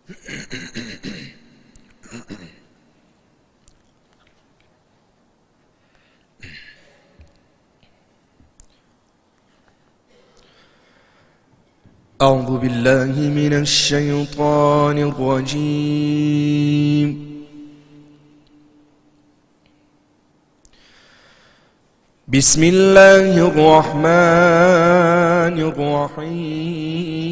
أعوذ بالله من الشيطان الرجيم. بسم الله الرحمن الرحيم.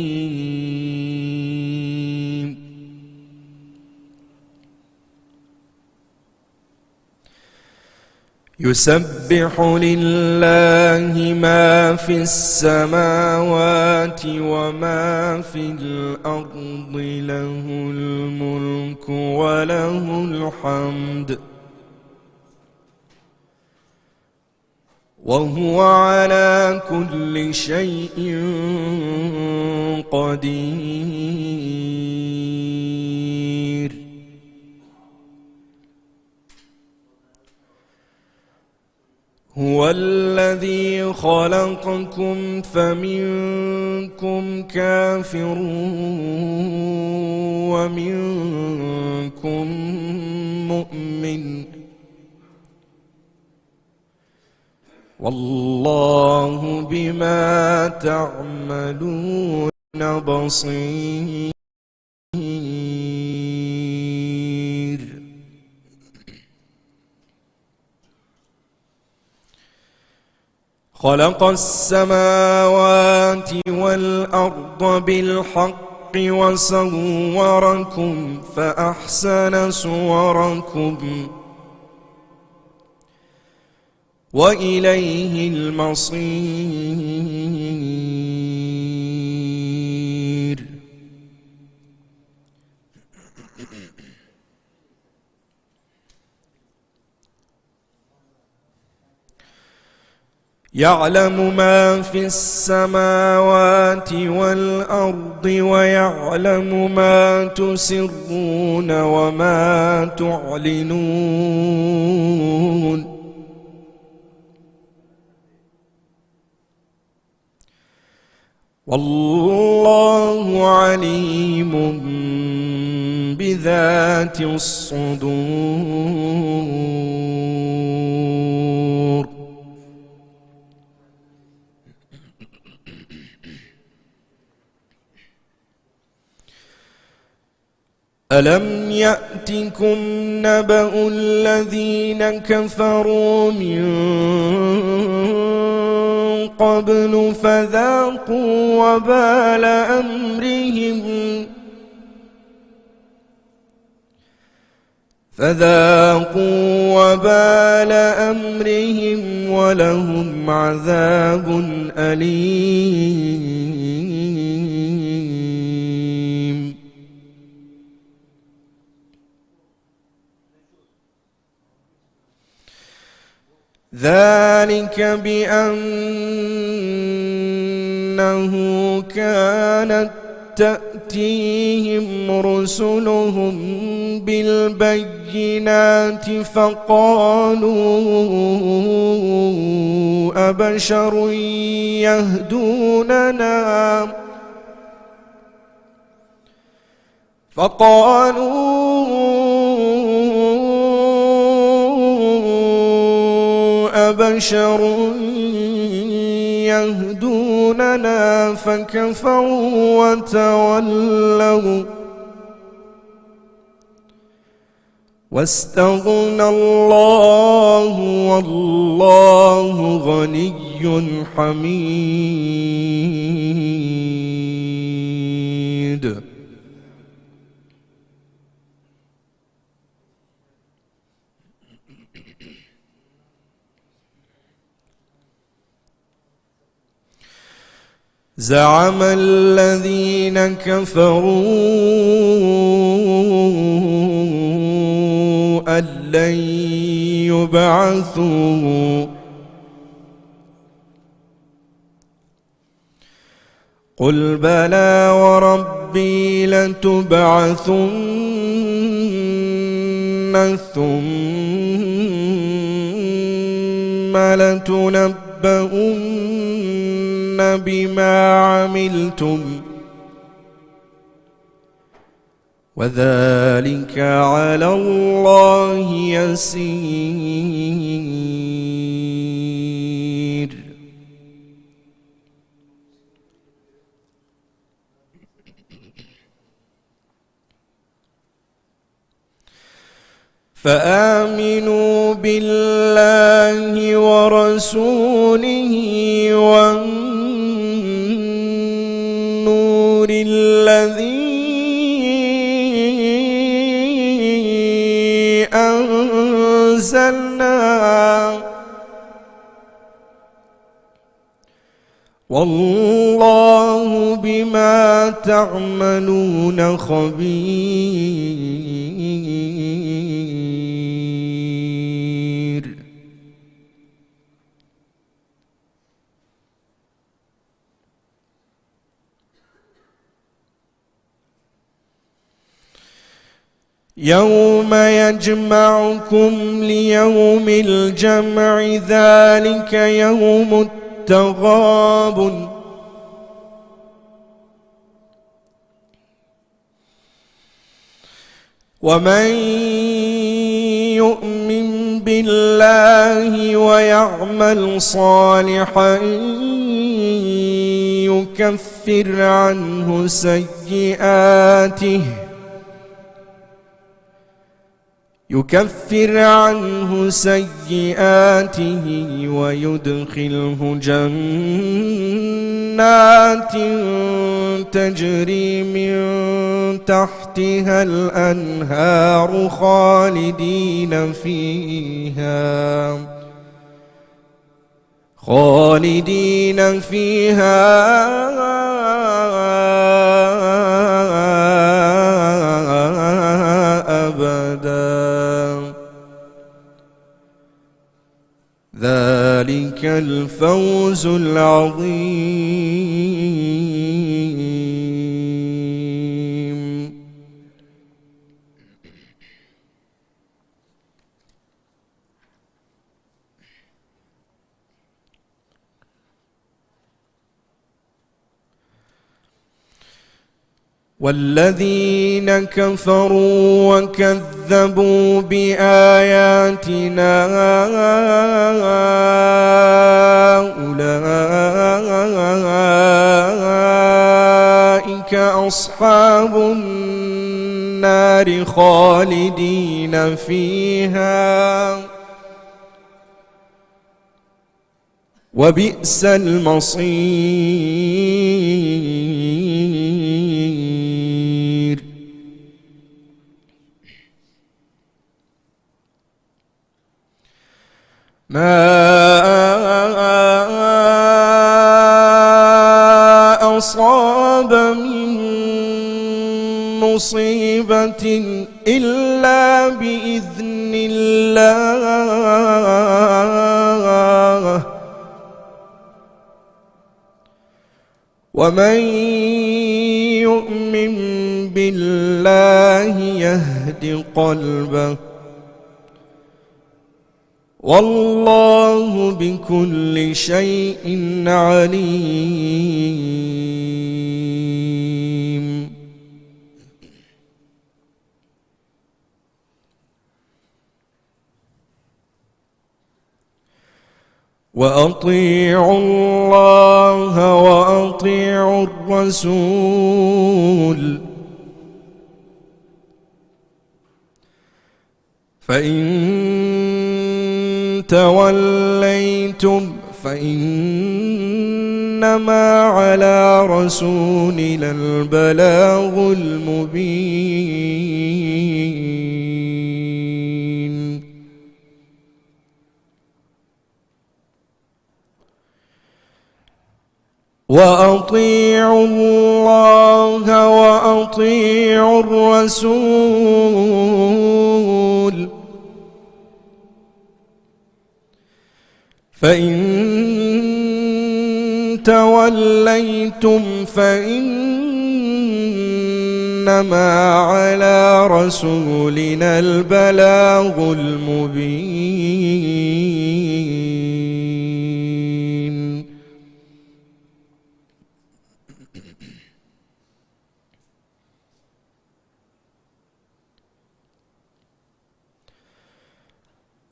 يسبح لله ما في السماوات وما في الأرض، له الملك وله الحمد، وهو على كل شيء قدير. هو الذي خلقكم فمنكم كافر ومنكم مؤمن، والله بما تعملون بصير. خلق السماوات والأرض بالحق وصوركم فأحسن صوركم وإليه المصير. يعلم ما في السماوات والأرض ويعلم ما تسرون وما تعلنون، والله عليم بذات الصدور. ألم يأتكم نبأ الذين كفروا من قبل فذاقوا وبال أمرهم ولهم عذاب أليم. ذلك بأنه كانت تأتيهم رسلهم بالبينات فقالوا أبشر يهدوننا فكفروا وتولوا واستغنى الله والله غني حميد. زعم الذين كفروا أن لن يبعثوا، قل بلى وربي لتبعثن ثم لتنبؤن بما عملتم وذلك على الله يسير. فآمنوا بالله ورسوله والنور الذي أنزلنا والله بما تعملون خبير. يوم يجمعكم ليوم الجمع ذلك يوم التغابن ومن يؤمن بالله ويعمل صالحا يكفر عنه سيئاته ويدخله جنات تجري من تحتها الأنهار خالدين فيها أبدا. ذلك الفوز العظيم. والذين كفروا وكذبوا بآياتنا أولئك أصحاب النار خالدين فيها وبئس المصير. ما أصاب من مصيبة إلا بإذن الله ومن يؤمن بالله يهد قلبه والله بكل شيء عليم. وأطيعوا الله وأطيعوا الرسول فإن توليتم فإنما على رسولنا البلاغ المبين. وأطيعوا الله وأطيعوا الرسول فإن توليتم فإنما على رسولنا البلاغ المبين.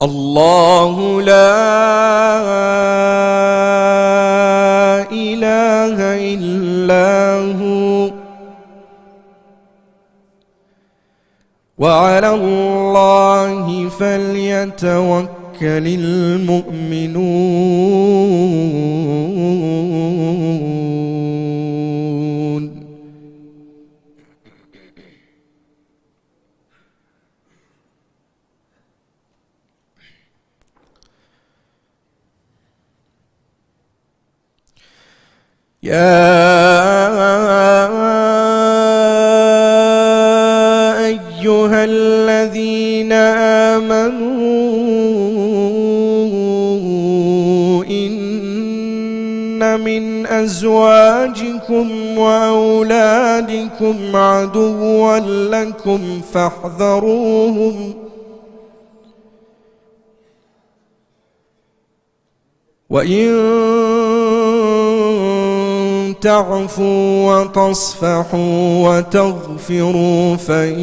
الله لا إله إلا هو وعلى الله فليتوكل المؤمنون. يا أيها الذين آمنوا إن من أزواجكم وأولادكم عدوا لكم فاحذروهم وإن تعفوا وتصفحوا وتغفروا فإن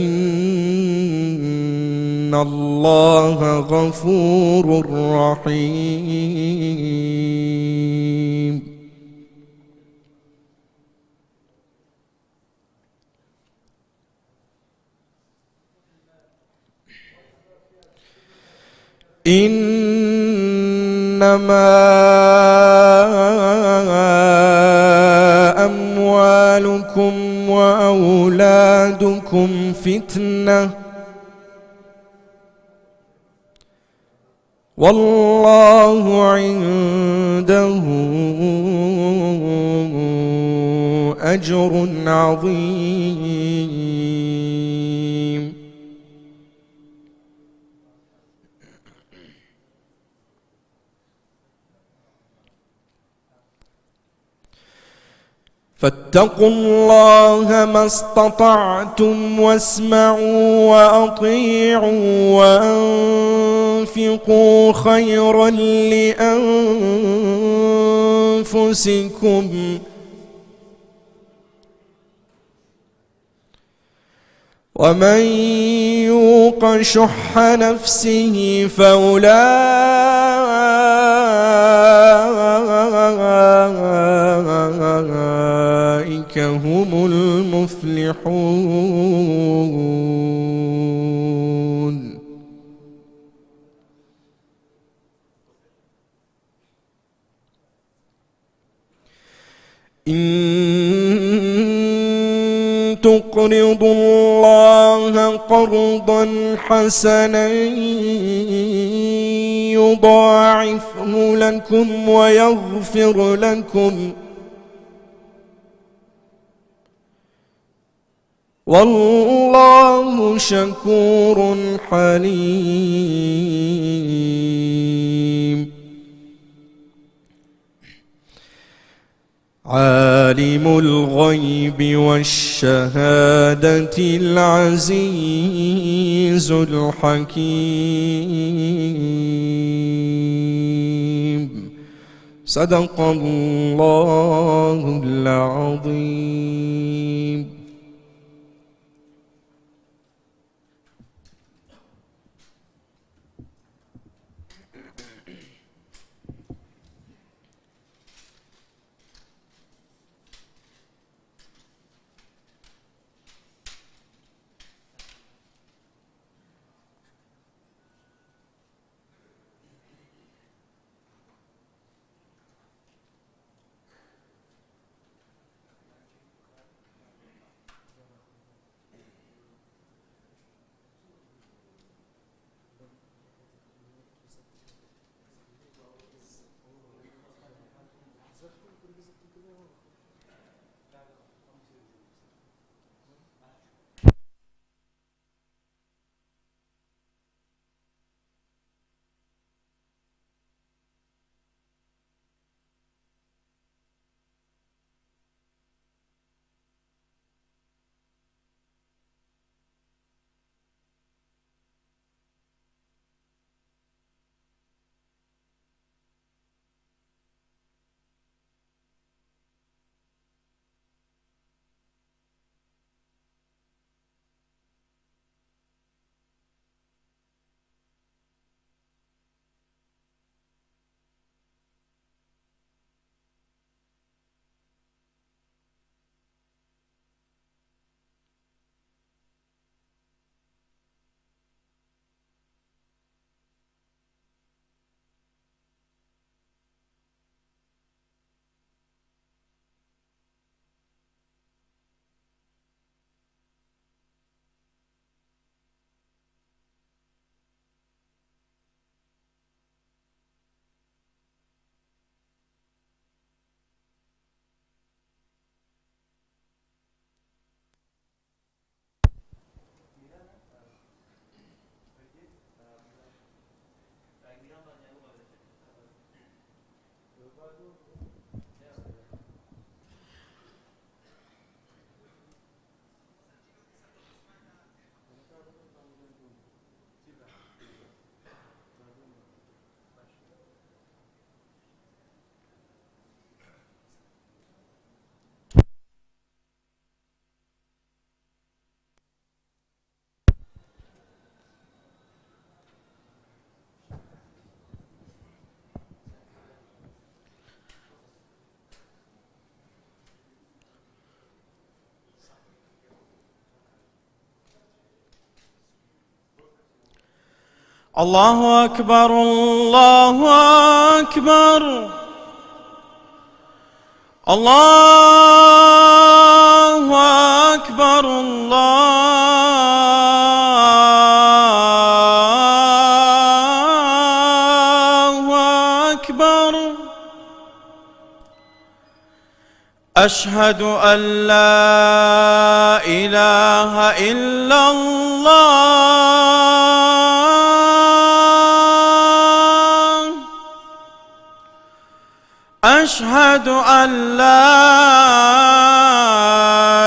الله غفور رحيم. إنما أموالكم وأولادكم فتنة والله عنده أجر عظيم. فاتقوا الله ما استطعتم واسمعوا وأطيعوا وأنفقوا خيرا لأنفسكم ومن يوق شح نفسه فأولئك هم المفلحون. إن تقرضوا الله قرضا حسنا يضاعفه لكم ويغفر لكم والله شكور حليم. عالم الغيب والشهادة العزيز الحكيم. صدق الله العظيم. الله أكبر الله أكبر الله أكبر الله أكبر أشهد أن لا إله إلا الله أشهد أن لا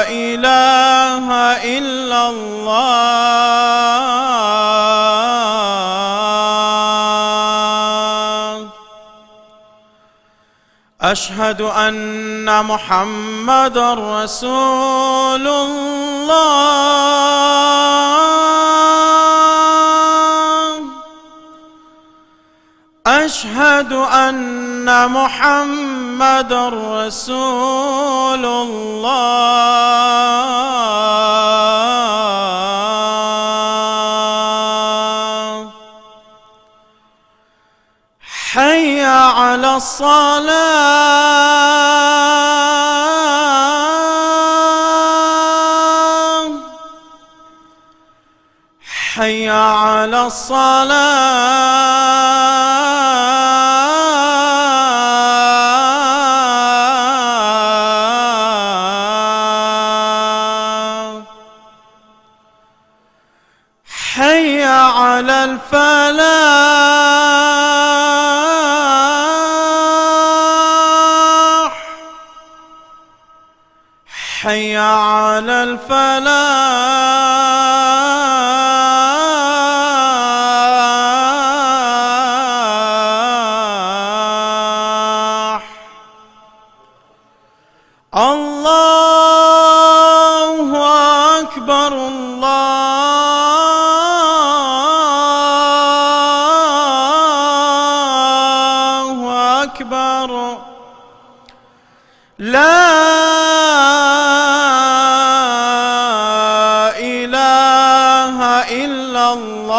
إله إلا الله أشهد أن محمدًا رسول الله أشهد أن محمدًا رسول الله حي على الصلاة حي على الصلاة حي على الفلاح حي على الفلاح الله أكبر الله أكبر لا إله إلا الله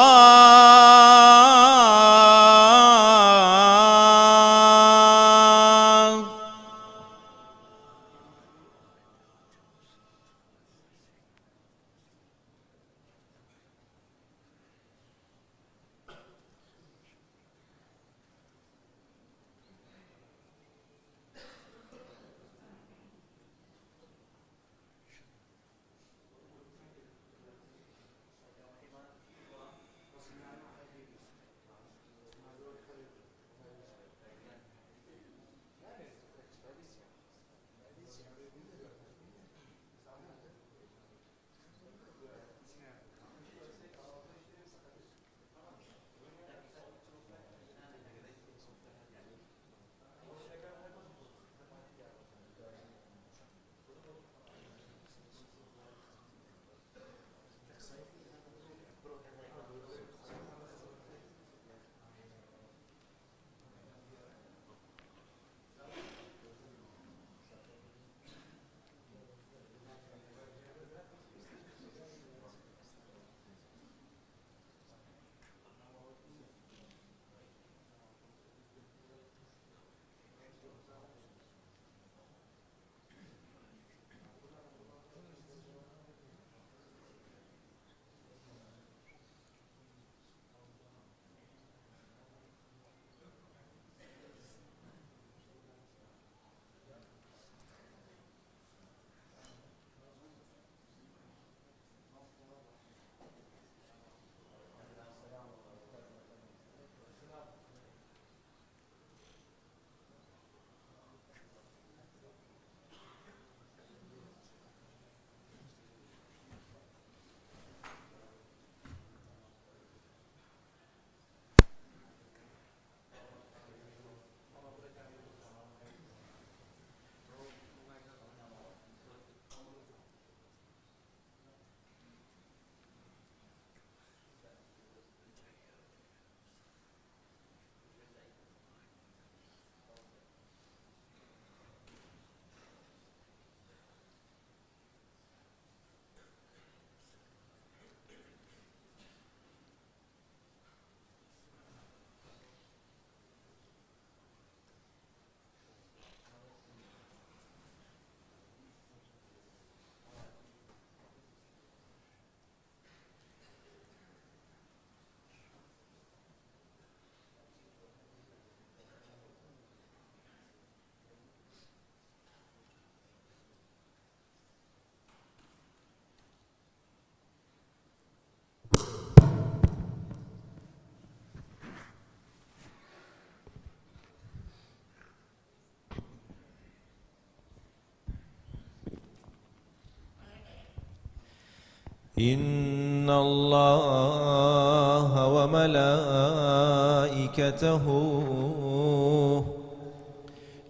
إن الله وملائكته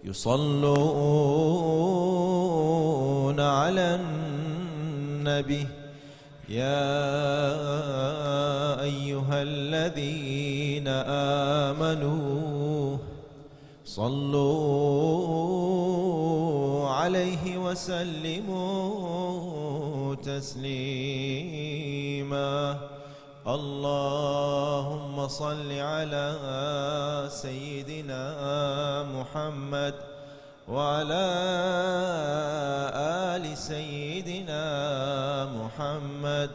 يصلون على النبي يا أيها الذين آمنوا صلوا عليه وسلموا تسليما اللهم صل على سيدنا محمد وعلى آل سيدنا محمد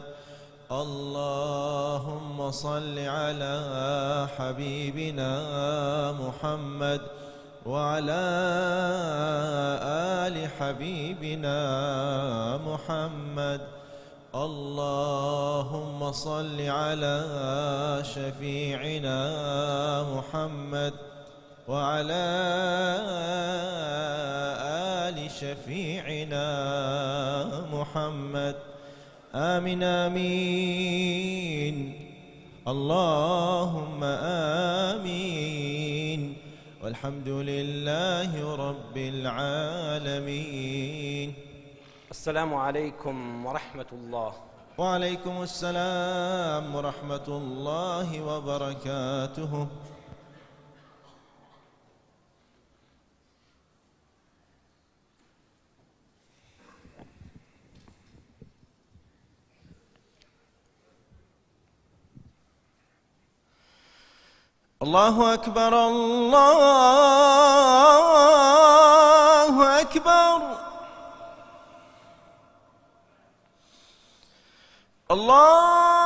اللهم صل على حبيبنا محمد وعلى آل حبيبنا محمد اللهم صل على شفيعنا محمد وعلى آل شفيعنا محمد آمين آمين اللهم آمين والحمد لله رب العالمين. السلام عليكم ورحمة الله. وعليكم السلام ورحمة الله وبركاته. الله أكبر الله أكبر الله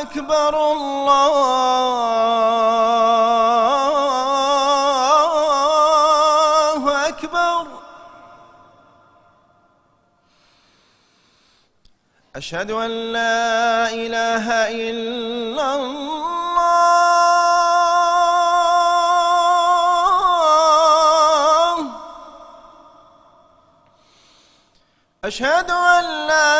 أكبر الله أكبر أشهد أن لا إله إلا الله أشهد أن لا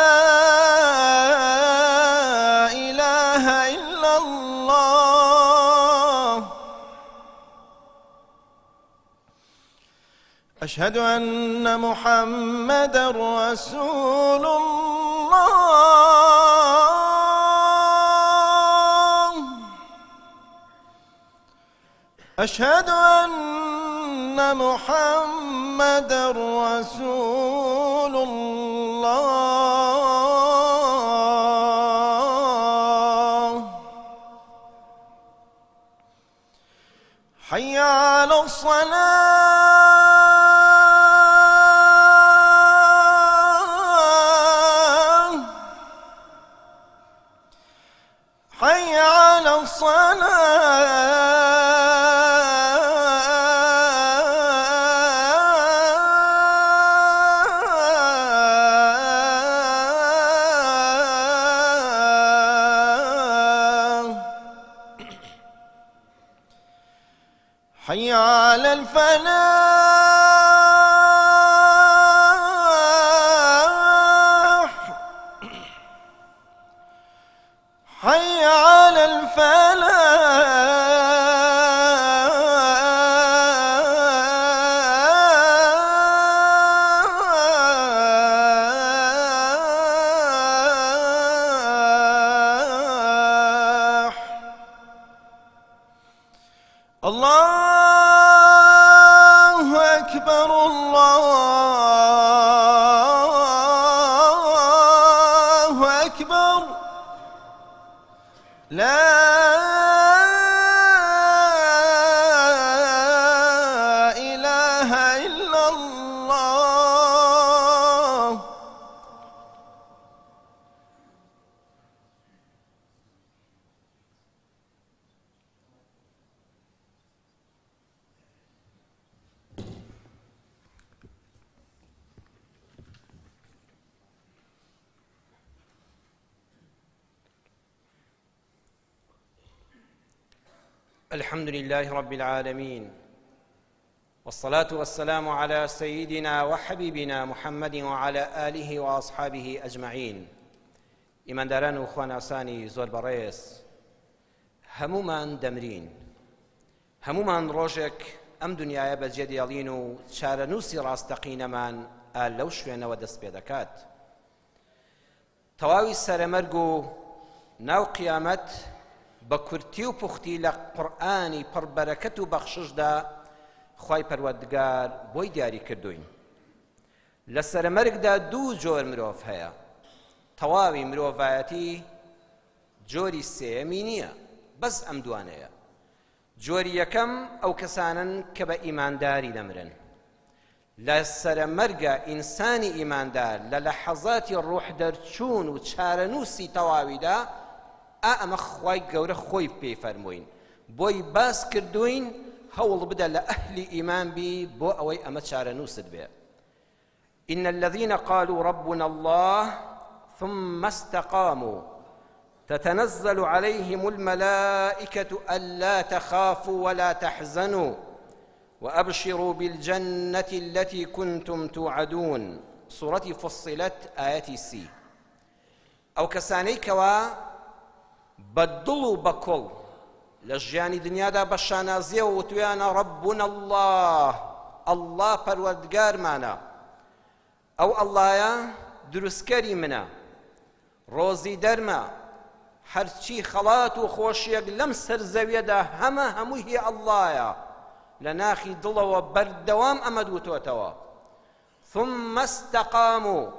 إله إلا الله أشهد أن محمدًا رسول الله أشهد أن محمدًا رسول الله حي على الصلاة حي على حي على الفلاح حي على الفلاح الله أكبر الله أكبر لا إله إلا الله الحمد لله رب العالمين والصلاة والسلام على سيدنا وحبيبنا محمد وعلى آله وأصحابه أجمعين. إمان داران وخوان أساني زور بريس همومان دمرين همومان روجك أم دنيا بجد يلينو شارنوسي راستقينمان لو شوين ودس بيدكات تواوي سرمرقو ناو قيامت بكرتي و پوختی لقرآنی پربرکت و بخشش دا خوای پروردگار بۆی دیاری کردوین. لە سەرمەرگدا دوو جۆر مرۆڤ هەیە. تەواوی مرۆڤایەتی جۆری سێیەمی نییە، بەس ئەم دوانەیە. جۆری یەکەم ئەو کەسانن کە بە ئیمانداری دەمرن. لە سەرمەرگە ئینسانی ئیماندار لە لەحەزاتی ڕوح دەرچوون و چارەنووسی تەواویدا ئەمە خوای گەورە خۆی پێی فەرمووین. بۆی باس کردوین هەوڵ بدە لە ئەهلی ئیمان بی بۆ ئەوەی ئەمە چارەنووست بێ. إن الذين قالوا ربنا الله ثم استقاموا تتنزل عليهم الملائكة ألا تخافوا ولا تحزنوا وأبشروا بالجنة التي كنتم توعدون. سورة فصلت آية سي. أو كساني كوا بدلوا بكل لجياني دنيا دا بشانازيه وتويانا ربنا الله پروردگار مانا او الله يا دروسكري منا روزي درما هرچی خلات و خوشيك لم سرزوية دا همو هي الله يا لناخي ضل وبردوام امدوتو توا ثم استقاموا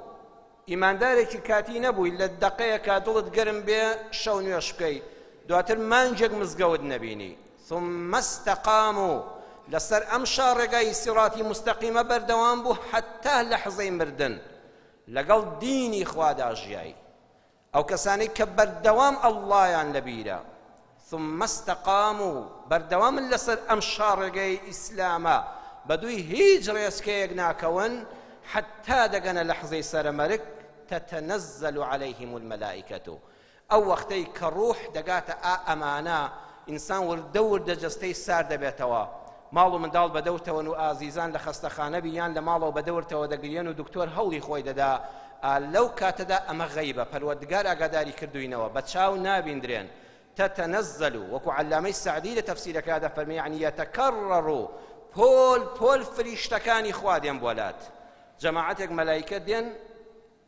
إيمان دارك كاتي نبوي إلا الدقيقة كادلت قرم بيه شون يشكي دواتر مانجق مزقود نبيني ثم استقاموا لسر أمشار رقاي سراتي مستقيمة بردوان بو حتى لحظي مردن لقل ديني خوادا جياي أو كساني كبردوام الله يعني لبيرا ثم استقاموا بردوام لسر أمشار رقاي إسلاما بدوي هيجر يسكيق ناكون حتى دقنا لحظي سرمرك تتنزل عليهم الملائكة أو وقتي كروح دقات أمانا إنسان وردور دجستي سار دبيتوا مالو من دال بدورتوا ونو آزيزان لخستخانة بيان لمالو بدورتوا دقليان ودكتور هولي خوي ددا لو كاتدا أما غيبة فالودقار أقداري كردوينوا بتشاو نابين درين تتنزل وكو علامي السعدي لتفسيرك هذا فرمي يعني يتكرر بول فريشتكاني خوادين بولات جماعتك ملائكة دين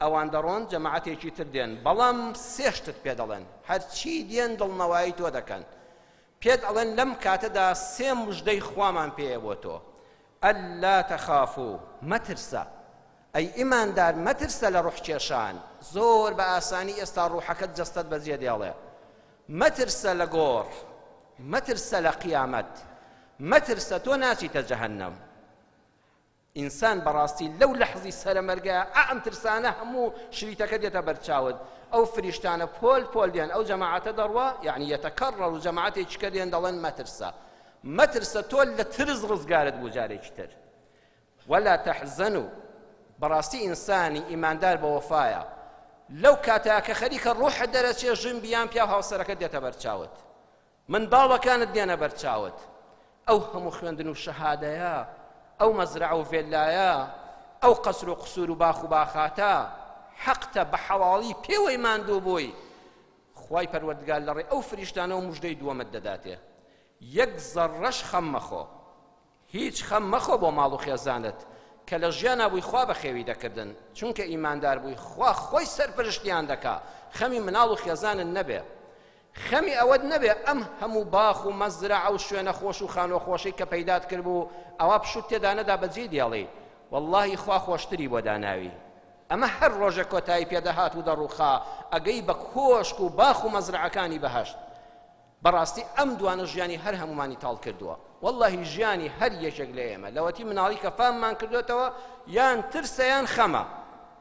ئەوان دەڕۆن جەماعەتێکی تر دێن بەڵام سێشتت پێ دەڵێن هەرچی دێن دڵنەوایی تۆ دەکەن پێت ئەڵێن لەم کاتەدا سێ موژدەی خوامان پێیە بۆ تۆ ئەللا تەخافوا مەترسە ئەی ئیماندار مەترسە لە ڕوحکێشان زۆر بە ئاسانی ئێستا ڕوحەکەت جەستەت بەجێ دێڵێ مەترسە لە گۆڕ مەترسە لە قیامەت مەترسە تۆ ناچیتە جەهەنەم إنسان براستي لو لحظي سرمرقا أعم ترسانه همو شريتك ديتا برتشاود أو فريشتانه بول ديان أو جماعة دروا يعني يتكرر جماعة يشكدين دلن ما ترسى تول لترزغز قالت بوجاري كتر ولا تحزنوا براستي إنساني إيمان دار بوفايا لو كاتاك خليك الروح درس يجن بيان بياها وسرك ديتا برتشاود من ضالة كانت دينا برتشاود أو همو خواندنو الشهادة يا أو مزرعة وفيلايا أو قصر وقصور باخ وباخاتا حقت بحوالي بيو إيمان دوبوي خواي پروردگار لري أو فريشتانه ومجدي دو مدداته يكزر رش خمخو هيج خمخو بو مالو خيزانت كالجيانا بوي خوا بخيوي دكردن چونك إيمان دار بوي خوا خوي سر پرشتيان دكا خمي منالو خيزان النبي خەمی ئەوەت نەبێ ئەم هەموو باخ و مەزرعە و شوێنە خۆش و خانۆ خۆشەی کە پەیدات کردبوو ئەوە پشوت تێدا نەدا بەجێ دێڵێ وەڵڵاهی خوا خۆشتری بۆ داناوی ئەمە هەر ڕۆژە کۆتایی پێدەهات و دەڕووخا ئەگەی بە کۆشک و باخ و مەزرعەکانی بەهەشت بەڕاستی ئەم دوانە ژیانی هەر هەمومانی تاڵ کردووە وەڵڵاهی ژیانی هەر یەکێک لە ئێمە لەوەتی مناڵی کە فاممان کردوێتەوە یان ترسە یان خەمە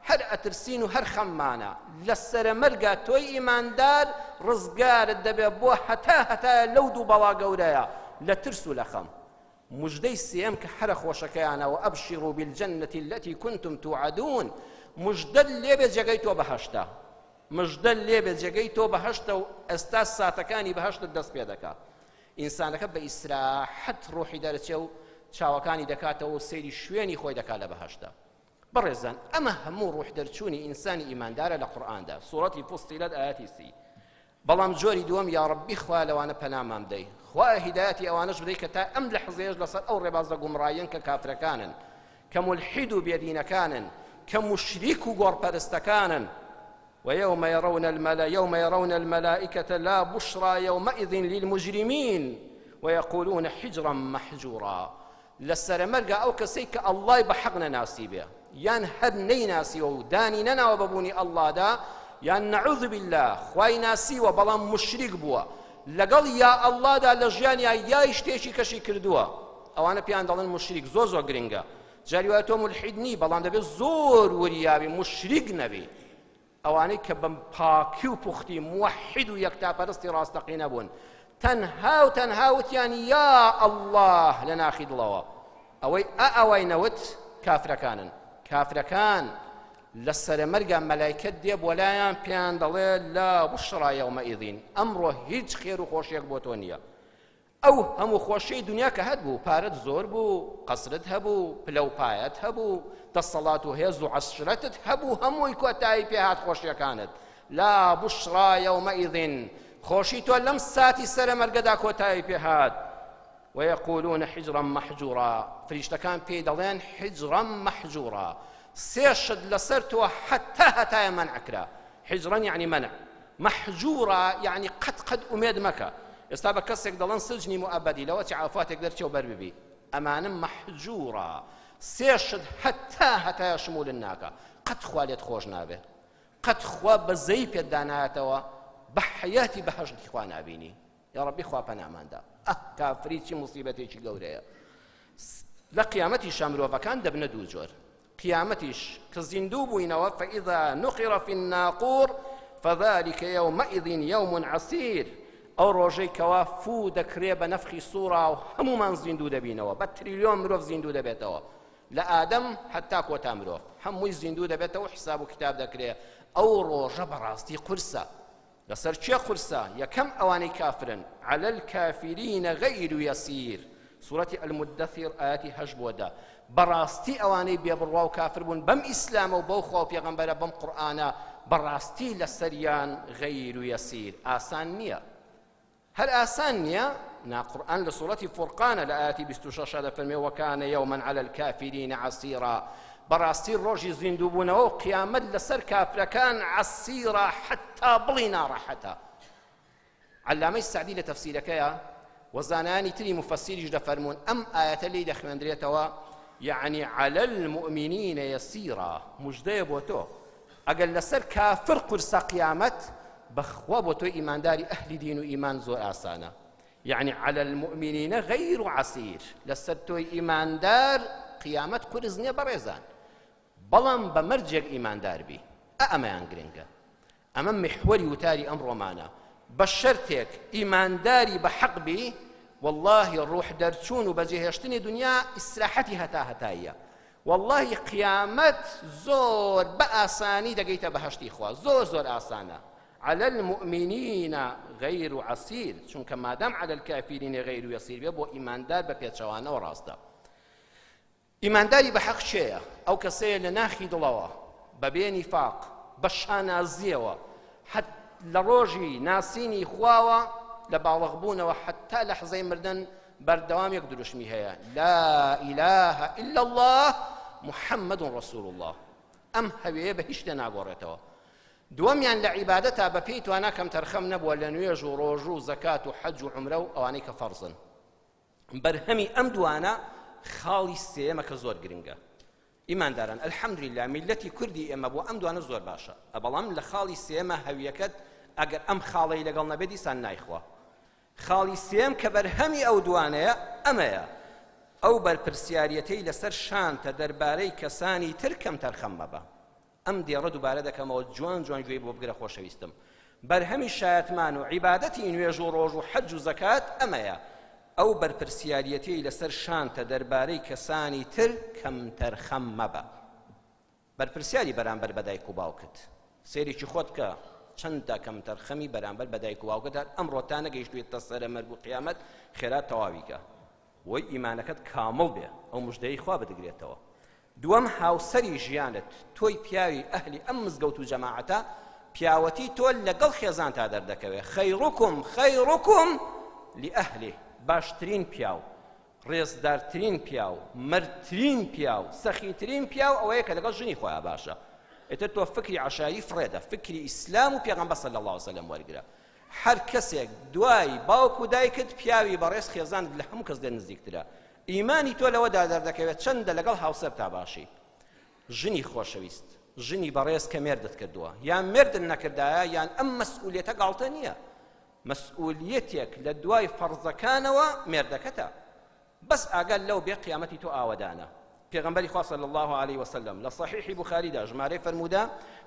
هەر ئەترسین و هەر خەممانە لە سەرمەرگا تۆی ئیماندار ڕزگارت دەبێت بۆ هەتا لەو دوو بەڵا گەورەیە لە ترس و لە خەم مژدەی سێم کە هەرە خۆشەکەیانەوە ئەبشیڕوا بالجەنەة التي كنتم توعدون مژدەت لێبێت جێگەی تۆ بەهەشتە مژدەت لێبێت جێگەی تۆ بەهەشتە و ئێستا ساتەکانی بەهەشتت دەست پێ دەکات ئینسانەکە بە ئیسراحەت ڕۆحی دەرچێ و چاوەکانی دەکاتەوە و سەیری شوێنی خۆی دەکات لە بەهەشتا. بەڕێزان ئەمە هەموو ڕوح دەرچوونی ئینسانی ئیماندارە لە قورئاندا، سوورەتی فوستیلەت ئاەتی 30. بەڵام جۆری دووەم یا ڕەبی خوا لەوانە پەنامان بدەی، خوا هیدایەتی ئەوانەش بدەی کە تا ئەم لەحزەیەش لەسەر ئەو ڕێبازە گومڕاییان کە کافرەکانن، کە مولحید و بێدینەکانن، کە مشریک و گۆڕپەرستەکانن. ويوم يرون الملائكة لا بشرى يومئذ للمجرمين ويقولون حجرا محجورا. لسر مرقى أو كسيك الله بحقنا ناسيبه يان هد نيناسي وداني ننا وببوني الله دا يان نعوذ بالله خواي ناسي وبلا مشرك بوا لقل يا الله دا لجياني يا يشتيشي كشي كردوا أو أنا بيان دالن مشرك زوزو قرنقا جاريواتو ملحدني بلان دبي زور وريابي مشرك نبي ئەوانەی کە بەم پاکی و پوختی موحید و یەکتاپەرستی ڕاستەقینە بوون تەنها وتیان یا ئەڵڵاه لە ناخی دڵەوە. ئەوەی نەوت کافرەکانن. کافرەکان لە سەرمەرگە مەلایکەت دێ بۆ لایان پێیان دەڵێ لا بشرى یەومەئیذ، ئەمڕۆ هیچ خێر و خۆشیەک بۆ تۆ نییە. ئەو هەموو خۆشەی دنیا کە هەت بوو، پارەت زۆر بوو، قەسرت هەبوو، پلەپایەت هەبوو، دەسەڵات و هێز و عەشرەتت هەبوو، هەمووی کۆتایی پێهات خۆشیەکانت. لا بشرى یەومەئیذ، خۆشی تۆ لەم ساتی سەرمەرگەدا کۆتایی پێهات. ويقولون حجرا محجورا، فریشتەکان پێی دەڵێن حجرا محجورا، سێشت لەسەر تۆ هەتایە مەنعکرا. حجرا یعنی منع، محجورا یعنی قەت ئومێد مەکە. ئێستا بە کەسێک دەڵێن سجنی مؤبەدی لەوە چ عافاتێک دەرچێ و بەرببی، ئەمانە مەحجورا، سێشت هەتایە شمولن ناکە، قەت خوا لێت خۆش نابێ، قەت خوا بەزەی پێت دانایەتەوە بە حەیاتی بەهەشتی خوا نابینی. یا ڕەبی خوا پەناماندا. کافری چی موسیبەتێکی گەورەیە. لە قیامەتیش مرۆڤەکان دەبنە دوو جۆر. قیامەتیش کە زیندوو بووینەوە فإذا نقر في الناقور فذلك يومئذ يوم عسير، ئەو ڕۆژەی کەوا فوو دەکرێ بە نەفخی سوورا و هەمومان زیندوو دەبینەوە، بە تریلیۆن مرۆڤ زیندوو دەبێتەوە، لە ئادەم هەتا کۆتا مرۆڤ هەمووی زیندوو دەبێتەوە، حساب و کتاب دەکرێ. ئەو ڕۆژە بەڕاستی قورسە. لەسەر چێ قورسە؟ یەکەم ئەوانەی کافرن، على الكافرين غير يسير. سوورەتی المدەثیر ئاەتی 8 بۆدا. بەڕاستی ئەوانەی بێبڕوا و کافر بوون بەم ئیسلامە و بەو خوا و پێغەمبەرە بەم قورئانە بەڕاستی لەسەریان غەیر یەسیر، ئاسان نییە. هەر ئاسان نییە. قورئان لە سوورەتی فورقانە لە ئاەتی 26 دەفەرمێ وەکانە یەومەن على الكافرين عسیرا. بەڕاستی ڕۆژی زیندووبوونەوە و قیامەت لەسەر کافرەکان عسیرا حتا بڵی ناڕەحەتە. علامەی سعدی لە تەفسیرەکەیە وەزانانی تری مفەسیریش دەفەرمون ئەم ئاەتە لێی دەخوێندرێتەوە یعنی على المؤمنين يسيرا، مژدەیە بۆ تۆ ئەگەر لەسەر کافر قورسە قیامەت، بەخوا بۆ تۆ ئیمانداری ئەهلی دین و ئیمان زۆر ئاسانە. یعنی على المؤمنين غير عسير، لەسەر تۆی ئیماندار قیامەت قورس نییە بەڕێزان، بەڵام بە مەرجێک ئیماندار بی. ئەمەیان گرنگە. ئەمە محوەری وتاری ئەم ڕۆمانە. بە شەرتێک ئیمانداری بە حەق بی، واللهی ڕوح دەرچوون و بەجێهێشتنی دنیا ئیسراحەتی هەتایە. واللهی قیامەت زۆر بە ئاسانی دەگەیتە بەهەشتی خوا، زۆر ئاسانە. على المؤمنين غير عسير، چونکە مادام على الكافرين غير يسير بێ بۆ ئیماندار بە پێچەوانەوە ڕاستە. ئیمانداری بە حەق شێیە؟ ئەو کەسەیە لە ناخی دڵەوە بەبێ نیفاق بە شانازیەوە لە ڕۆژی ناسینی خواوە لە باوەغبوونەوە حتا لە حزەی مردن بەردەوامێک دروشمی هەیە، لا إله إلا الله محمد رسول الله. ئەم هەوێیە بە هیچ شتێ ناگۆڕێتەوە. دووەمیان لە عیبادەتا بە پێی توانە کەم تەرخەم نەبووە لە نوێژ و ڕۆژ و زەکات و حەج و عومرە و ئەوانەی کە فەرزن. بەرهەمی ئەم دوانە خاڵی سێمە کە زۆر گرنگە. ئیمانداران ئەلحەمدولیلا میلەتی کوردی ئێمە بۆ ئەم دوانە زۆر باشە، بەڵام لە خاڵی سێمە هەویەکەت ئەگەر ئەم خاڵەی لەگەڵ نەبێت دیسان نایخوا. خاڵی سێم کە بەرهەمی ئەو دوانەیە ئەمەیە، ئەو بەرپرسیاریەتەی لەسەر شانتە دەربارەی کەسانی تر کەم تەرخەم مەبە. ئەم دێڕە دووبارە دەکەمەوە جوان گوێی بۆ بگرە خۆشەویستم. بەرهەمی شایەتمان و عیبادەتی نوێژ و ڕۆژ و حەج و زەکات ئەمەیە، ئەو بەرپرسیاریەتی لەسەر شانتە دەربارەی کەسانی تر کەم تەرخەم مەبە. بەرپرسیاری بەرامبەر بە دایک و باوکت، سێرێکی خۆت کە چەندە کەم تەرخەمی بەرامبەر بە دایک و باوکت هات ئەمڕۆ تا نەگەیشتوێتە سەرە مەرگ و قیامەت خێرات تەواویکە. وی ئیمانەکەت کامڵ بێ ئەو مژدەی خوا بەدەگرێتەوە. دووەم هاوسەری ژیانت تۆی پیاوی ئەهلی ئەم مزگەوت و جەماعەتە پیاوەتی تۆ لەگەڵ خێزان تا دەردەکەوێت. خەیڕوکم خەیڕوکم لئەهلی، باشترین پیاو، ڕێزدارترین پیاو، مردترین پیاو، سەخیترین پیاو ئەوەیە کە لەگەڵ ژنی خۆیان باشە. ئێتر تۆ فکری عەشایی فڕێدە، فکری ئیسلام و پێغەمبەر صلی الله علیه وسلم وەرگرە. هەر کەسێک دوای باوک و دایکت پیاوی بەڕێز خێزانت لە هەموو کەس نزیکترە. ئیمانی تۆ لەوەدا دەردەکەوێت چەندە لەگەڵ هاوسەر تا باشی. ژنی خۆشەویست، ژنی بەڕێز کە مێردت کردووە یان مێردت نەکردایە یان ئەم مەسئولیەتە گاڵتە نییە. مەسئولیەتێک لە دوای فەرزەکانەوە مێردەکەتە. بەس ئاگەر لەو بێ قیامەتی تۆ ئاوەدانە. پێغەمبەری خوا صلی الله علیه وسلم لە صحیحی بوخاریدا ژمارەی فەرموودا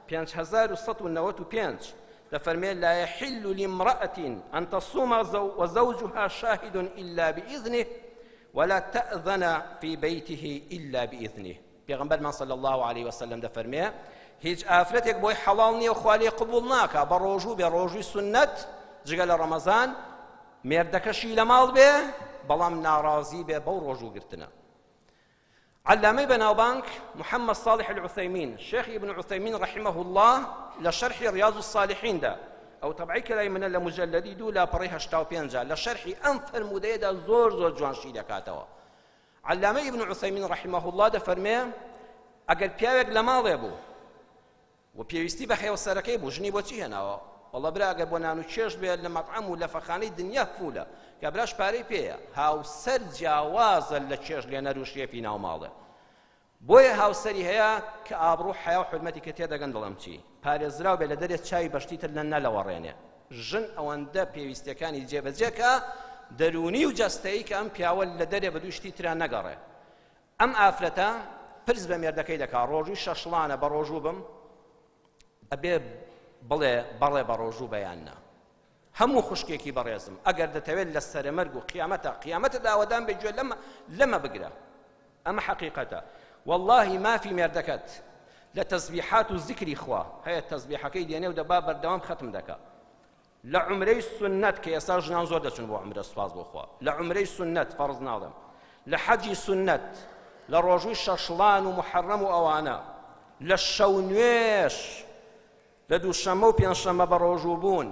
5195 دەفەرمێ لا يحل لامرأة أن تصوم وزوجها شاهد إلا بإذنه ولا تأذن في بيته إلا بإذنه. پێغەمبەرمان صلی الله علیه وسلم دەفەرمێ هیچ ئافرەتێک بۆی حەڵاڵ نییە و خوا لێ قبوڵ ناکا بە ڕۆژوو بێ ڕۆژووی سنەت جگە لە ڕەمەزان مێردەکەشی لە ماڵ بێ بەڵام ناڕازی بێ بەو ڕۆژوو گرتنە. علامەی بەناوبانگ محەممەد صالح العوثەیمین شێخی ابن عوثەیمین رحمه الله لە شەرحی ڕیاض الصالحیندا ئەو تەبعی کە لای منە لە مجەلەدی 2 لاپەڕی 85 لە شەرحی ئەم فەرمودەیەدا زۆر جوانشی دەکاتەوە. علامەی ابن عوثەیمین رحمه الله دەفەرمێ ئەگەر پیاوێک لە ماڵێ بوو و پێویستی بە خێوەسەرەکەی بوو ژنی بۆچی هێناوە؟ وەڵڵا برا ئەگەر بۆ نان و چێژ بێت لە مەطعەم و لە فەخانەی دنیا فولە کە براش پارەی پێیە هاوسەر جیاوازە لە چێژ لێنەر و شێفی ناو ماڵێ. بۆیە هاوسەری هەیە کە ئابڕوو حیا و حورمەتی کە تێدەگەن دڵم چی پارێزراو بێ لە دەرێت چاوی بەشتیتر لە نەلەوەڕێنێ. ژن ئەوەندە پێویستیەکانی جێبەجێکە دەرونی و جەستەیی کە ئەم پیاوە لە دەرێ بە دوو شتی ترا نەگەڕێ. ئەم ئافرەتە پرس بە مێردەکەی دەکا ڕۆژووی شەشڵانە بە ڕۆژوو بم ئەبێ بڵێ بەڵێ بە ڕۆژوو بەیاننا هەموو خوشکێکی بەڕێزم ئەگەر دەتەوێت لە سەرمەرگ و قیامەتە داوەدان بێ گوێ لەمە بگرە. ئەمە حەقیقەتە. والله مافی مێردەکەت لە تەسبیحات و ذکری خوا هەیە تەسبیحەکەی دێنێ و دەبا بەردەوام ختم دەکا. لە عومرەی سنەت کە ئێستا ژنان زۆر دەچون بۆ عومرە سوپاس بۆ خوا لە عومرەی سنەت فەرز ناڵێم لە حەجی سنەت لە ڕۆژووی شەشڵان و محەڕەم و ئەوانە لە شەو نوێش لە دووشەممە و پێنجشەممە بە ڕۆژوو بوون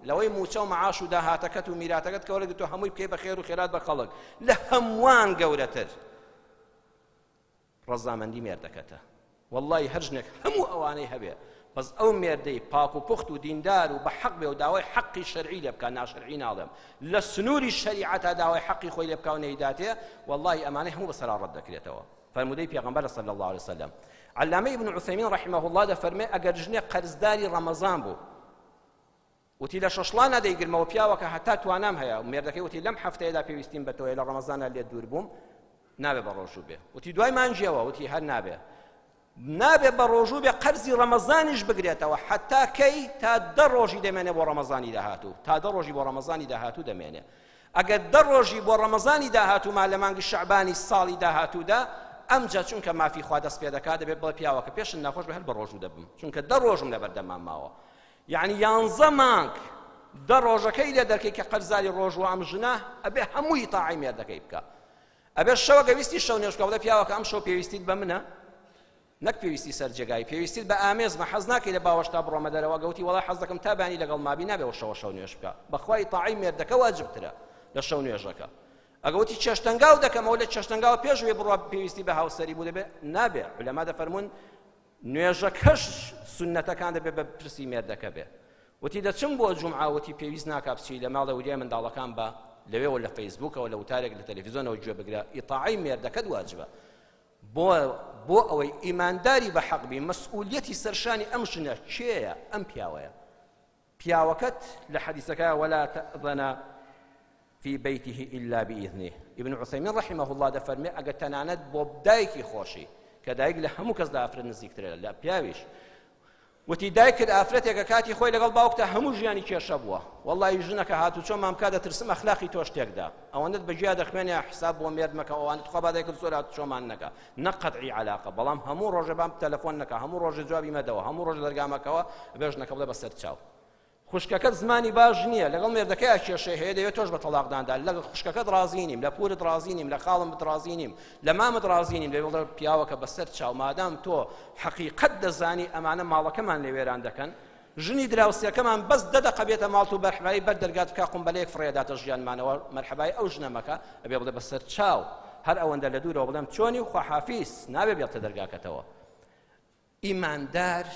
لەوەی موچە و مەعاش و داهاتەکەت و میراتەکەت کە وەرەگرت و هەمووی بکەی بە خێر و خێرات بە خەڵک لە هەمووان گەورەتر ڕەزامەندی مێردەکەتە. واللهی هەر ژنێک هەموو ئەوانەی هەبێ بەس ئەو مێردەی پاک و پوخت و دیندار و بە حەق بێ و داوای حەقی شەرعی لێ بکە ناشەرعی ناڵێم لە سنووری شەریعەتە داوای حەقی خۆی لێ بکا و نەیداتێ واللهی ئەمانەی هەموو بەسەرا ڕەت دەکرێتەوە. فەرمودەی پێغەمبەر صلی الله علیه وسلم. علامەی ابن عوثەیمین رحمه الله دەفەرمێ ئەگەر ژنێک قەرزداری ڕەمەزان بوو وتی لە شەشڵانە دەیگرمەوە پیاوەکە هەتا توانام هەیە و مێردەکەی وتی لەم هەفتەیەدا پێویستیم بە تۆیە لە ڕەمەزانە لێ دوور بووم نابێ بە ڕۆژوو بێ وتی دوای مانجیەوە وتی هەر نابێ بە ڕۆژوو بێ قەرزی ڕەمەزانیش بگرێتەوە حتا کەی تا 10 ڕۆژی دەمێنێ بۆ ڕەمەزانی داهاتوو تا 10 ڕۆژی بۆ ڕەمەزانی داهاتوو دەمێنێ. ئەگەر 10 ڕۆژی بۆ ڕەمەزانی داهاتووما لە مانگی شەعبانی ساڵی داهاتوودا ئەمجا چونکە مافی خوا دەست پێ دەکات دەبێت بڵێ پیاوەکە پێشن ناخۆش بە هەر بە ڕۆژوو دەبم چونکە 10 ڕۆژم لەبەردەمان ماوە. یعنی 11 مانگ 10 ڕۆژەکەی لێ دەرکەی کە قەرزاری ڕۆژوە ئەم ژنە ئەبێ هەمووی تاعی مێردەکەی بکە. ئەبێ شەوە گەویستی شەو نوێژ بکە بڵێ پیاوەکە ئەم شەو پێویستیت بە منە نەک پێویستی سەرجێگای پێویستیت بە ئامێزمە حەز ناکەی لە باوەشتا بڕۆمە دەرەوە گەوتی وەڵای حەز دەکەم تابانی لەگەڵ مابی نابێ شەو نوێژ بکە بەخوای تاعی مێردەکە واجبترە لە شەو نوێژەکە. ئەگەوتی چێشتەنگاو دەکەمەوە لە چێشتەنگاو پێش وێ بڕوا پێویستی بە هاوسەری بوو دەبێ نابێ. عولەما دەفەرمون نوێژەکەش سنەتەکان دەبێ بە پرسی مێردەکە بێ. وتی دەچم بۆ جومعە وتی پێویست ناکا بچی لە ماڵە وریای منداڵەکان بە لەوێەوە لە فەیسبووکەوە لە وتارێک لە تەلەڤیزۆنەوە گوێ بگرە ئیطاعی مێردەکەت واجبە بۆ ئەوەی ئیمانداری بە حەق بی مەسئولیەتی سەرشانی ئەم ژنە کێیە ئەم پیاوەیە. پیاوەکەت لە حەدیثەکە ولا تأذن في بيته إلا بإذنه. ابن عثيمين رحمه الله دەفەرمێ ئەگەر تەنانەت بۆ دایکی خۆشی کە دایک لە هەموو کەسدا ئافرەت نزیکترە لە پیاویش وتی دایکت ئافرەتێکە کاتی خۆی لەگەڵ باوکتە هەموو ژیانی کێشە بووە واللهی ژنەکە هاتوو چۆن مامکا دەترسم ئەخلاقی تۆ شتێکدا ئەوەندەت بەجیا دەخوێنێ حساب بۆ مێرد مەکە ئەوانت خوا با دایکت زۆر هاتوو چۆمان نەکە نەک قەتعی عەلاقە بەڵام هەموو ڕۆژە بام تەلەفۆن نەکە هەموو ڕۆژە جوابی مەدەوە هەموو ڕۆژە دەرگامەکەوە بێ ژنەکە بڵێ بەسەر چاو خوشکەکەت زمانی باش نییە لەگەڵ مێردەکەی کێشەی هەیە دەوێت تۆش بە تەلاقداندا لەگەڵ خوشکەکەت ڕازی نیم لە پورت ڕازی نیم لە خاڵمت ڕازی نیم لە مامت ڕازی نیم لەوێڵ پیاوەکە بەسەر چاو مادام تۆ حەقیقەت دەزانی ئەمانە ماڵەکەمان لێوێران دەکەن ژنی دراوسەکەمان بەس دەدەقە بێتە ماڵ و بەرحەبایی بەر دەرگات بکە قومبەلەیەک فڕێداتە ژیانمانەوە مەرحەبای ئەو ژنەمەکە ئەبێ بڵێ بەسەر چاو هەر ئەوەندە لە دوورەوە بڵێم چۆنی و خواحافیز نابێ بێتە دەرگاکەتەوە ئیماندار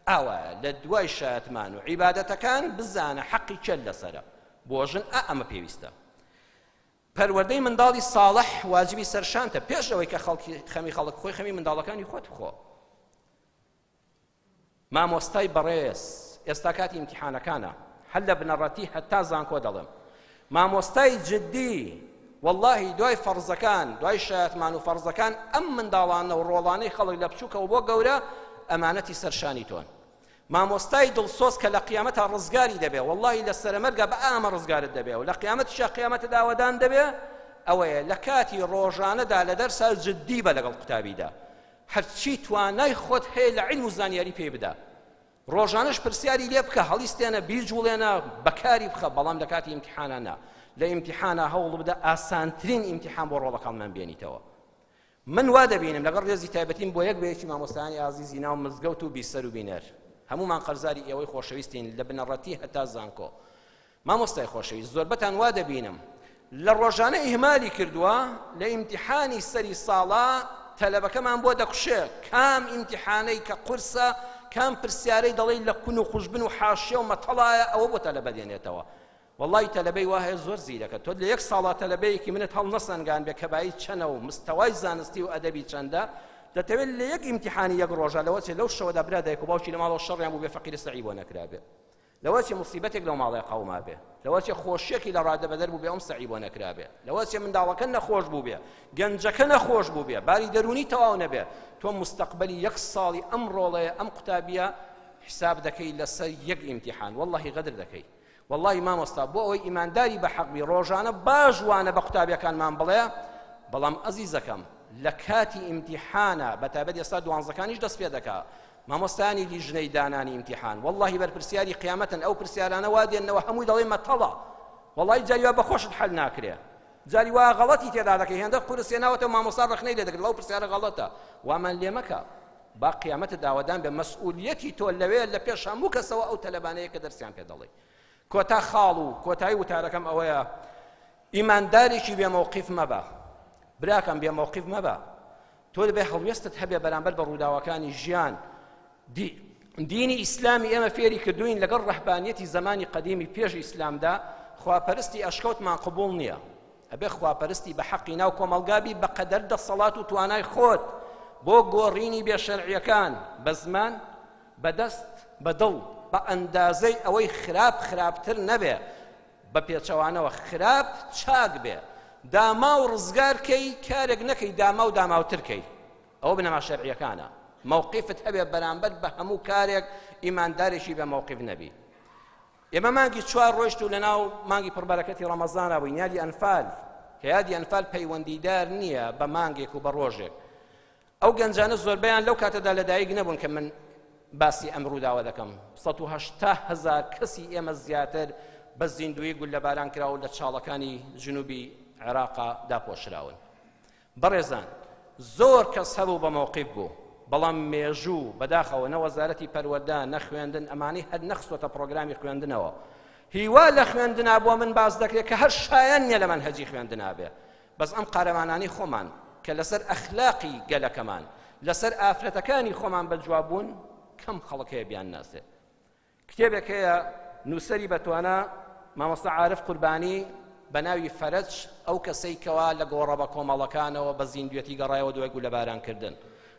ئاوە لە دوای شایەتمان و عیبادەتەکان بزانە حەقی چەند لەسەرە بۆ ژن ئەمە پێویستە پەروەردەی منداڵی ساڵح واجبی سەرشانتە پێش ئەوەی کە خەمی خەڵک خۆی خەمی منداڵەکانی خۆت بخۆ مامۆستای بەڕێز ئێستا کاتی ئیمتیحانەکانە هەر لە بنەڕەتی هەتا زانکۆ دەڵێم مامۆستای جددی واللهی دوای فەرزەکان دوای شایەتمان و فەرزەکان ئەم منداڵانە و ڕۆڵانەی خەڵک لە بچووکەوە بۆ گەورە ئەمانەتی سەرشانی تۆن مامۆستای دڵسۆز کە لە قیامەتە ڕزگاری دەبێ واللهی لە سەرمەرگە بە ئامە ڕزگارت دەبێ و لە قیامەتیشە قیامەتە داوەدان دەبێ ئەوەیە لە کاتی ڕۆژانەدا لە دەرسا جددی بە لەگەڵ قوتابیدا هەرچی توانای خۆت هەیە لە عیلم و زانیاری پێ بدە ڕۆژانەش پرسیاری لێ بکە هەڵیستێنە بیرجوڵێنە بەکاری بخە بەڵام لە کاتی ئیمتیحانانە لە ئیمتیحانە هەوڵ بدە ئاسانترین ئیمتیحان بۆ ڕۆڵەکانمان بێنیتەوە من وا دەبینم لەگەڵ ڕێزی تایبەتیم بۆ یەک بەیەکی مامۆستایانی عەزیزی ناو مزگەوت و بیسەر و بینەر هەمومان قەرزاری ئێوەی خۆشەویستین لە بنەڕەتی هەتا زانکۆ مامۆستای خۆشەویست زۆربەتان وا دەبینم لە ڕۆژانە ئیهمالی کردووە لە ئیمتیحانی سەری ساڵا تەلەبەکەمان بۆ دەکوشێ کام ئیمتیحانەی کە قورسە کام پرسیارەی دەڵێ لە کون و خوشبن و حاشیە و مەتەڵایە ئەوە بۆ تەلەبە دێنێتەوە والله تەلەبەی وایە زۆر زیرەکە تۆ لە یەک ساڵا تەلەبەیەکی منت هەڵ نەسەنگان بێ کەبایی چەنە و مستەوای زانستی و ئەدەبی چەندە دەتەوێت لە یەک ئیمتیحانی یەک ڕۆژە لەوە چێ لەو شەوەدا برادایک و باوکی لە ماڵەوە شەڕیان بوو بێ فەقیر سەعی بۆ نەکرابێ لەوە چێ موسیبەتێک لەو ماڵەی قەوما بێ لەوە چێ خۆشیەکی لە ڕادەبەدەر بوو بێ ئەم سەعی بۆ نەکرابێ لەوە چێ منداڵەکە نەخۆش بوو بێ گەنجەکە نەخۆش بوو بێ باری دەرونی تەواو نەبێ تۆ مستەقبەلی یەک ساڵی ئەم ڕۆڵەیە ئەم قوتابیە حساب دەکەی لەسەر یەک ئیمتیحان واللهی غەدر دەکەی والله مامۆستا بۆ ئەوەی ئیمانداری بە حەقی ڕۆژانە باش وانە بە قوتابیەکانمان بڵێ بەڵام ئەزیزەکەم لە کاتی ئیمتیحانە بەتایبەت ئێستا دوانزەکانیش دەست پێ دەکا مامۆستایانی لیژنەی دانانی ئیمتیحان واللهی بەرپرسیاری قیامەتن ئەو پرسیارانە وا دێننەوە هەمووی دەڵێ مەتەڵە واللهی جاری وا بەخۆشت حەل ناکرێ جاری وا غەڵەتی تێدا دەکەی هێندە قورس هێناوەتە مامۆستا ڕخنەی لێ دەکرێت لەو پرسیارە غەڵەتە وامان لێ مەکە با قیامەتە داوەدان بێ مەسئولیەتی تۆ لەوێ لە پێش هەموو کەسەوە ئەو تەلەبانەیە کە دەرسیان پێ دەڵێ کۆتا خاڵ و کۆتایی وتارەکەم ئەوەیە ئیماندارێکی بێمەوقیف مەبە براکەم بێمەوقیف مەبە تۆ دەبێ هەڵوێستت هەبێ بەرامبەر بە ڕووداوەکانی ژیان دینی ئیسلامی ئێمە فێری کردوین لەگەڵ ڕەحبانیەتی زمانی قەدیمی پێش ئیسلامدا خواپەرستی ئەشکەوتمان قبوڵ نییە ئەبێ خواپەرستی بە حەقی ناو کۆمەڵگابی بە قەدەر دەسەڵات و توانای خۆت بۆ گۆڕینی بێشەرعیەکان بە زمان بەدەست بەدڵ بە ئەندازەی ئەوەی خراپتر نەبێ بە پێچەوانەوە خراپ چاک بێ داما و ڕزگارکەی کارێک نەکەی داما و داماوترکەی ئەوە بنەما شەرعیەکانە موقفت هەبێ بەرامبەر بە هەموو کارێک ئیماندارێکی بە موقف نەبی ئێمە مانگی 4 ڕۆیشت و لەناو مانگی پڕبەرەکەتی ڕەمەزانە بووین یادی ئەنفال کە یادی ئەنفال پەیوەندیدار نییە بە مانگێک و بە ڕۆژێک ئەو گەنجانە زۆربەیان لەو کاتەدا لەدایک نەبوون کە من باسی ئەم ڕووداوە دەکەم 180,000 کەسی ئێمە زیاتر بە زیندوی گول لە باران کراوە لە چاڵەکانی جنوبی عێراقا داپۆشراون بەڕێزان زۆر کەس هەبوو بە موقف بوو بەڵام مێژوو بەداخەوە نە وەزارەتی پەروەردە نەخوێندن ئەمانی هەر نەخسۆتە پرۆگرامی خوێندنەوە هیوا لە خوێندنا بۆ من باز دەکرێت کە هەر شایەن نییە لە منهەجی خوێندنا بێ بەس ئەم قارەمانانی خۆمان کە لەسەر ئەخلاقی گەلەکەمان لەسەر ئافرەتەکانی خۆمان بەجوابوون کەم خەڵک هەیە بیان ناسێ کتێبێک هەیە نووسەری بەتوانە مامۆستا عارف قوربانی بە ناوی فەرج ئەو کەسەی کەوا لە گۆڕە بە کۆمەڵەکانەوە بە زیندوێتی گەڕایەوە دوای گول لە بارانکردن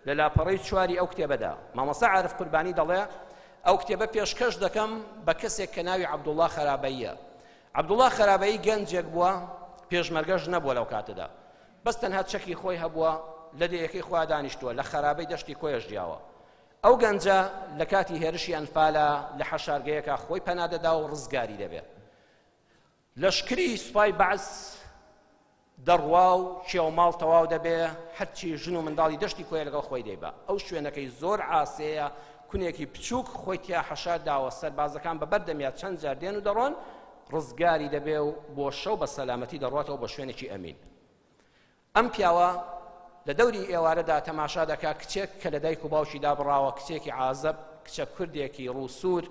لە لاپەڕەی 4 ئەو کتێبەدا مامۆستا عارف قوربانی دەڵێ ئەو کتێبە پێشکەش دەکەم بە کەسێک کە ناوی عەبدوڵڵا خەرابەییە عەبدوڵڵا خەرابەیی گەنجێک بووە پێشمەرگەش نەبووە لەو کاتەدا بەس تەنها چەکی خۆی هەبووە لە دەیەکەی خوا دانیشتووە لە خەرابەی دەشتی کۆیەش جیاوە ئەو گەنجە لە کاتی هێرشی ئەنفالە لە حەشارگەیەکە خۆی پەنادەدا و ڕزگاری دەبێت لەشکری سوپای بەعس دەڕوا و کێوماڵ تەواو دەبێ هەرچی ژن و منداڵی دەشتی کۆیە لەگەڵ خۆی دەیبا ئەو شوێنەکەی زۆر عاسەیە کونێکی بچووک خۆی تیا حەشار داوە سەربازەکان بەبەردەمیات چەند جار دێن و دەڕۆن ڕزگاری دەبێ و بۆ شەو بە سەلامەتی دەڕاتەوە بۆ شوێنێکی ئەمین. ئەم پیاوە لە دەوری ئێوارەدا تەماشا دەکا کچێک کە لە دایک و باوکی دابڕاوە، کچێکی عازب، کچە کوردێکی ڕووسور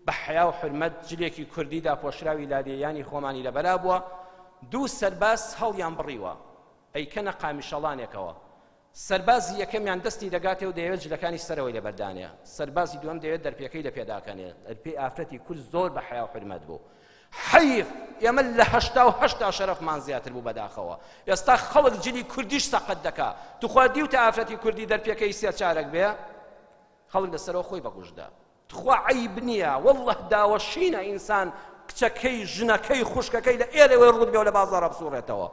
بە حیا و حرمەت جلێکی کوردیدا پۆشراوی لادێیانی خۆمانی لەبەرا بووە. دوو سەرباز هەڵیان بڕیوە ئەیکەنە قامیشەڵانێکەوە. سەربازی یەکەمیان دەستی دەگاتێ و دەیەوێت جلەکانی سەرەوەی لەبەردانێ. سەربازی دووەم دەوێت دەرپێکەی لە پێداکەنێ. ئەرپێی ئافرەتی کورد زۆر بە حیا و حرمەت بوو. حەیف ئێمە لە 88 شەرەفمان زیاتر بوو بەداخەوە. ئێستا خەڵک جلی کوردیش سەقەت دەکا. توخوا دیوتە ئافرەتی کوردی دەرپێکەی سێ چارەک بێ، خەڵک لەسەرەوە خۆی بەگوشدا. تخوا عیب نییە، وەڵڵه داوەشینە ئینسان کچەکەی ژنەکەی خوشکەکەی لە ئێرەوەی ڕوود بێ و لە بازاڕە بسوڕێتەوە.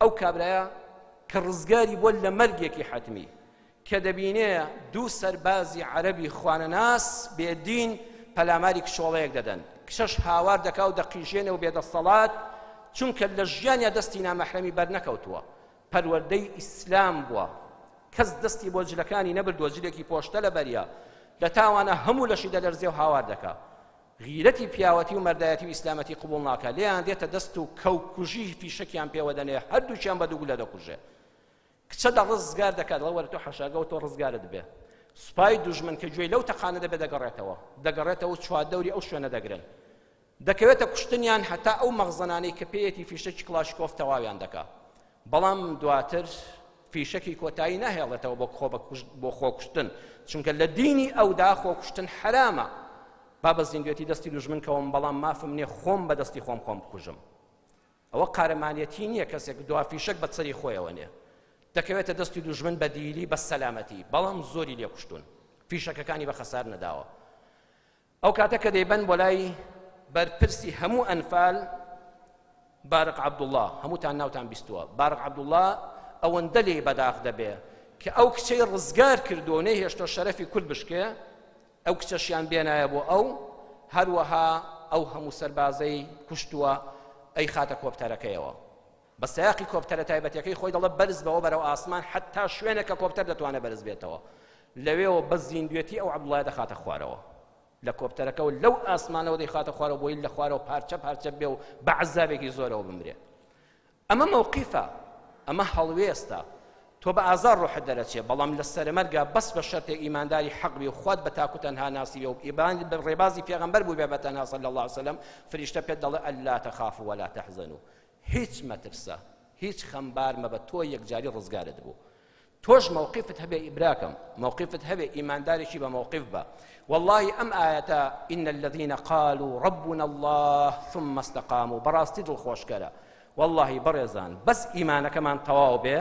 ئەو کابرایە کە ڕزگاری بۆ لە مەرگێکی حەتمی کە دەبینێ دوو سەربازی عەرەبی خوانەناس بێدین پەلاماری کشۆڵەیەک دەدەن، کشەش هاوار دەکا و دەقیژێنێ و بێدەسەڵات، چونکە لە ژیانیا دەستی نامەحرەمی بەرنەکەوتووە. پەروەردەی ئیسلام بووە، کەس دەستی بۆ جلەکانی نەبردووە، جلێکی پۆشتە لە بەریا لە تاوانە هەموو لەشی دەلەرزێ و هاوار دەکا. غیرەتی پیاوەتی و مەردایەتی و ئیسلامەتی قبوڵ ناکە، لێیان دێتە دەست و کەوکوژی فیشەکیان پێوە دەنێ، هەردووچیان بە دوو گولە دەکوژێ. کچە ڕزگار دەکات، لەوەرە تۆ حەشاگە و تۆ ڕزگارت بێ. سوپای دوژمن کە گوێی لەو تەقانە دەبێ دەگەڕێتەوە و چوادەوری ئەو شوێنە دەگرن. دەکەوێتە کوشتنیان هەتا ئەو مەغزەنانەی کە پێیەتی فیشەکی کلاشکۆف تەواویان دەکا. بەڵام دواتر فیشەکی کۆتایی ناهێڵێتەوە بۆ خۆکوشتن، چونکە لە دینی ئەودا خۆکوشتن حرامە. با بە زیندوێتی دەستی دوژمن کەوم، بەڵام مافم نییە خۆم بە دەستی خۆم بکوژم. ئەوە قارەمانیەتی نییە کەسێک دوا فیشەک بە سەری خۆیەوە نیە. دەکەوێتە دەستی دوژمن بە دیلی بە سەلامەتی، بەڵام زۆری لێ کوشتون، فیشەکەکانی بە خەسار نەداوە. ئەو کاتە کە دەیبەن بۆ لای بەرپرسی هەموو ئەنفال بارق عەبدوڵڵا، هەمووتان ناوتان بیستووە، بارق عەبدوڵڵا ئەوەندە لێ بەداخ دەبێ کە ئەو کچەی ڕزگار کردو و نەیهێشتۆ شەرەفی کورد بشکێ، ئەو کچەشیان بێنایە بۆ ئەو، هەروەها ئەو هەموو سەربازەی کوشتووە ئەی خاتە کۆپتەرەکەیەوە. بە سەیاقی کۆپتەرە تایبەتیەکەی خۆی دەڵێ بەرز بەوە بەرەو ئاسمان، حتا شوێنێکە کۆپتەر دەتوانێت بەرز بێتەوە. لەوێەوە بە زیندوێتی ئەو عەبدوڵڵایە دەخاتە خوارەوە لە کۆپتەرەکە و لەو ئاسمانەوە دەیخاتە خوارەوە بۆی لە خوارەوە پارچە پارچە بێ و بە عەزابێکی زۆرەوە بمرێ. ئەمە موقیفە، ئەمە هەڵوێستە. تۆ بە ئازار ڕۆحت دەرەچێ، بەڵام لە سەرمەرگا بەس بە شەرتێک ئیمانداری حەق بی و خوات بە تاکو تەنها ناسیبێ و بە ڕێبازی پێغەمبەر بوو بێ بە تەنها صلی الله علیه وسلم، فریشتە پێت دەڵێ ئەلا تەخافوا ولا تەحزنوا، هیچ مەترسە، هیچ خەمبار مەبە، تۆ یەکجاری ڕزگارت بوو. تۆش موقفت هەبێ ئیبراکەم، موقفت هەبێ ئیماندارێکی بە موقف بە. والله ئەم ئاەتە ئین الذین قالوا ربنا الله ثم استقاموا بەڕاستی دڵخۆشکەرە. والله بەڕێزان بەس ئیمانەکەمان تەواو بێ،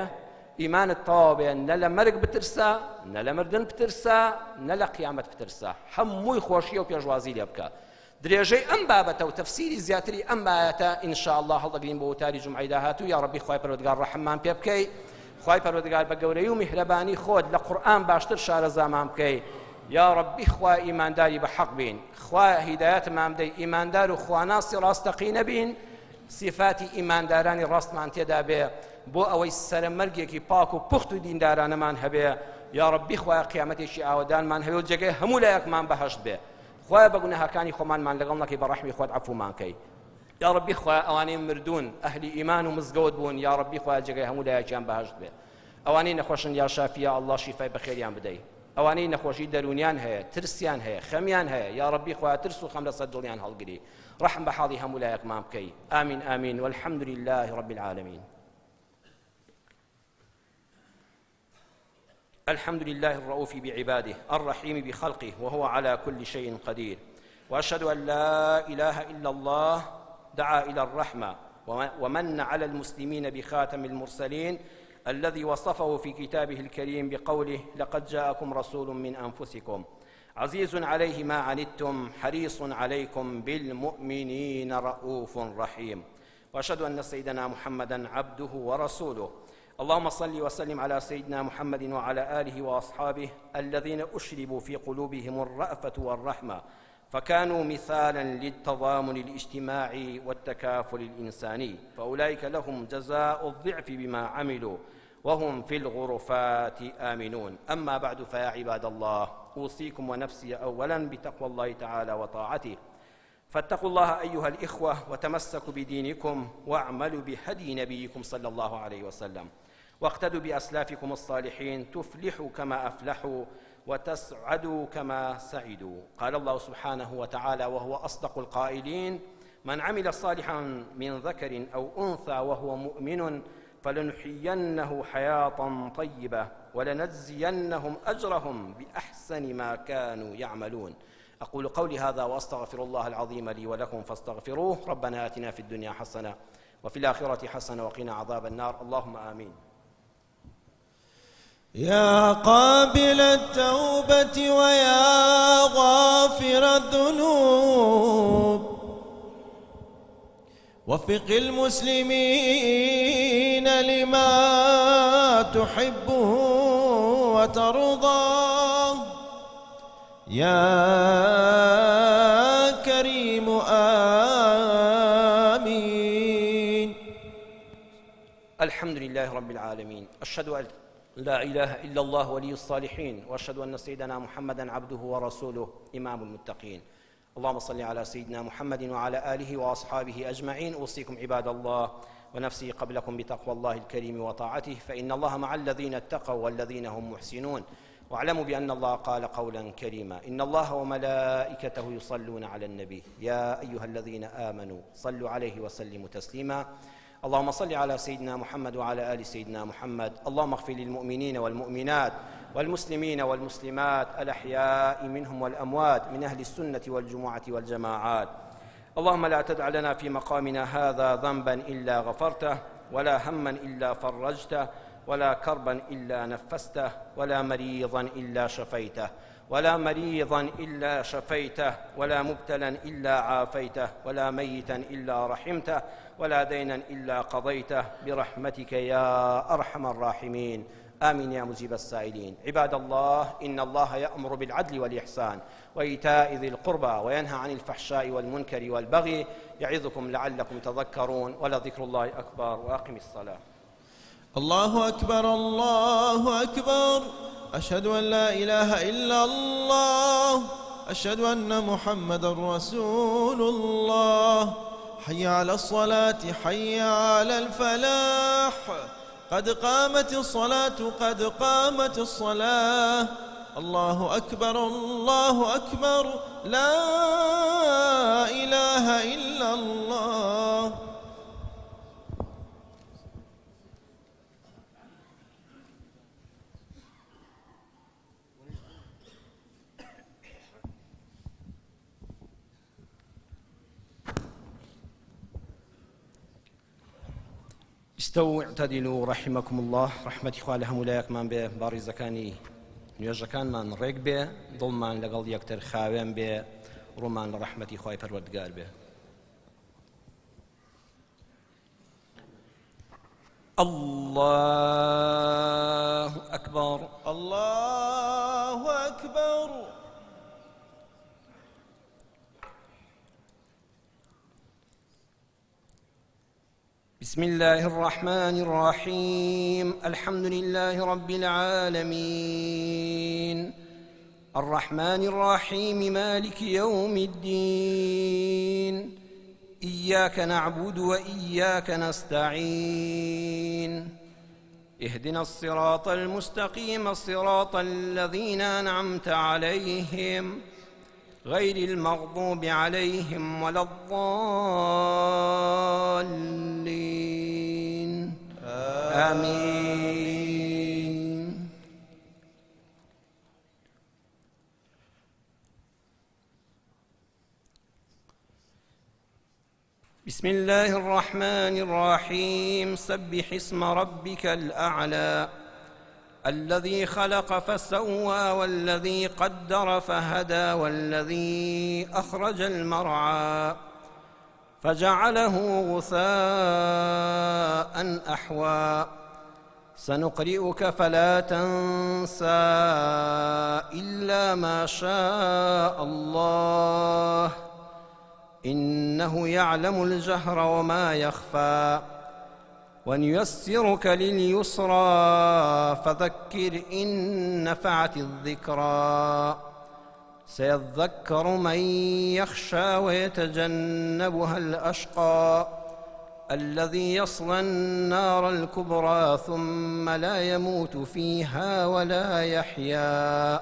ئیمانت تەواو بێ، نە لە مەرگ بترسە، نە لە مردن بترسە، نە لە قیامەت بترسە، هەمووی خۆشیە و پێشوازی لێ بکە. درێژەی ئەم بابەتە و تەفسیری زیاتری ئەم ئاەتە ئینشاء الله هەڵدەگرین بۆ وتاری جومعەی داهاتوو. یا ڕەبی خوای پەروەردگار ڕەحممان پێ بکەی، خوای پەروەردگار بە گەورەی و میهرەبانی خۆت لە قورئان باشتر شارەزامان بکەی. یا ڕەبی خوا ئیمانداری بە حەق بین، خوا هیدایەتمان بدەی، ئیماندار و خواناسی ڕاستەقی نەبین، صفاتی ئیماندارانی ڕاستمان تێدا بێ، بۆ ئەوەی سەرمەرگێکی پاک و پوخت و دیندارانەمان هەبێ. یا ڕەبی خوای قیامەتێکی ئاوەدانمان هەبێ و جێگەی هەموو لایەکمان بەهەشت بێ. خوای بە گوناهەکانی خۆمانمان لەگەڵ نەکەی، بە ڕەحمی خۆت عەفومان کەی. یا ڕەبی خوای ئەوانەی مردوون ئەهلی ئیمان و مزگەوت بوون، یا ڕەبی خوای جێگەی هەموو لایەکیان بەهەشت بێ. ئەوانەی نەخۆشن یا شافیە ئەڵڵا شیفای بەخێریان بدەی. ئەوانەی نەخۆشی دەرونیان هەیە، ترسیان هەیە، خەمیان هەیە، یا ڕەبی خوای ترس و خەم لەسەر دڵیان هەڵگری. ڕەحم بە حاڵی هەموو لایەکمان بکەی. ئامین ئامین والحەمد لله رب العالمین. الحمد لله الرؤوف بعباده الرحيم بخلقه وهو على كل شيء قدير، وأشهد أن لا إله إلا الله دعا إلى الرحمة ومن على المسلمين بخاتم المرسلين الذي وصفه في كتابه الكريم بقوله لقد جاءكم رسول من أنفسكم عزيز عليه ما عنتم حريص عليكم بالمؤمنين رؤوف رحيم. وأشهد أن سيدنا محمدا عبده ورسوله. اللهم صل وسلم على سيدنا محمد وعلى آله وأصحابه الذين أشربوا في قلوبهم الرأفة والرحمة، فكانوا مثالا للتضامن الاجتماعي والتكافل الإنساني، فأولئك لهم جزاء الضعف بما عملوا وهم في الغرفات آمنون. أما بعد فيا عباد الله، أوصيكم ونفسي أولا بتقوى الله تعالى وطاعته، فاتقوا الله أيها الإخوة وتمسكوا بدينكم واعملوا بهدي نبيكم صلى الله عليه وسلم، واقتدوا بأسلافكم الصالحين تفلحوا كما أفلحوا وتسعدوا كما سعدوا. قال الله سبحانه وتعالى وهو أصدق القائلين: من عمل صالحا من ذكر أو أنثى وهو مؤمن فلنحيينه حياة طيبة ولنجزينهم أجرهم بأحسن ما كانوا يعملون. أقول قولي هذا وأستغفر الله العظيم لي ولكم فاستغفروه. ربنا آتنا في الدنيا حسنة وفي الآخرة حسنة وقنا عذاب النار. اللهم آمين. يا قابل التوبة ويا غافر الذنوب، وفق المسلمين لما تحبه وترضاه، يا كريم آمين. الحمد لله رب العالمين، أشهد أن لا إله إلا الله ولي الصالحين، وأشهد أن سيدنا محمدا عبده ورسوله إمام المتقين. اللهم صل على سيدنا محمد وعلى آله وأصحابه أجمعين. أوصيكم عباد الله ونفسي قبلكم بتقوى الله الكريم وطاعته، فإن الله مع الذين اتقوا والذين هم محسنون. واعلموا بأن الله قال قولا كريما: إن الله وملائكته يصلون على النبي يا أيها الذين آمنوا صلوا عليه وسلموا تسليما. اللهم صل على سيدنا محمد وعلى آل سيدنا محمد. اللهم اغفر للمؤمنين والمؤمنات والمسلمين والمسلمات الأحياء منهم والأموات من أهل السنة والجمعة والجماعات. اللهم لا تدع لنا في مقامنا هذا ذنبا إلا غفرته، ولا هما إلا فرجته، ولا كربا إلا نفسته، ولا مريضا إلا شفيته، ولا مريضا إلا شفيته، ولا مبتلا إلا عافيته، ولا ميتا إلا رحمته، ولا دينا إلا قضيته برحمتك يا أرحم الراحمين. آمين يا مجيب السائلين. عباد الله، إن الله يأمر بالعدل والإحسان وإيتاء ذي القربى وينهى عن الفحشاء والمنكر والبغي يعظكم لعلكم تذكرون، ولذكر الله أكبر. وأقم الصلاة. الله أكبر الله أكبر، أشهد أن لا إله إلا الله، أشهد أن محمدا رسول الله. حي على الصلاة حي على الفلاح، قد قامت الصلاة قد قامت الصلاة. الله أكبر الله أكبر، لا إله إلا الله. استووا اعتدلوا رحمكم الله. رحمتي خوا لهم ولايكمان بێ، باڕیزەکانی نوێژەکانمان ڕێک بێ، دڵمان لەگەڵ یەکتر خاوێن بێ، ڕوومان لە ڕەحمەتی خوای پەروەردگار بێ. الله أكبر الله أكبر. بسم الله الرحمن الرحيم. الحمد لله رب العالمين، الرحمن الرحيم، مالك يوم الدين، إياك نعبد وإياك نستعين، اهدنا الصراط المستقيم، صراط الذين أنعمت عليهم غير المغضوب عليهم ولا الضالين. آمين. بسم الله الرحمن الرحيم. سبح اسم ربك الأعلى، الذي خلق فسوى والذي قدر فهدى والذي أخرج المرعى فجعله غثاء أحوى. سنقرئك فلا تنسى إلا ما شاء الله، إنه يعلم الجهر وما يخفى. ونيسرك لليسرى فذكر إن نفعت الذكرى سيذكر من يخشى ويتجنبها الأشقى الذي يصلى النار الكبرى ثم لا يموت فيها ولا يحيا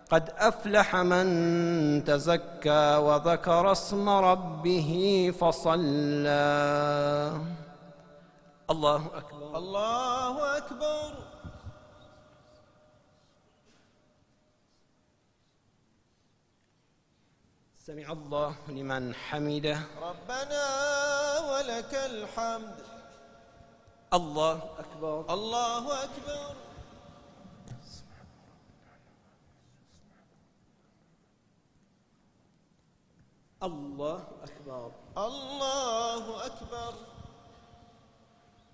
قد أفلح من تزكى وذكر اسم ربه فصلى الله أكبر الله أكبر. سمع الله لمن حمده ربنا ولك الحمد. الله أكبر الله أكبر. الله أكبر الله أكبر.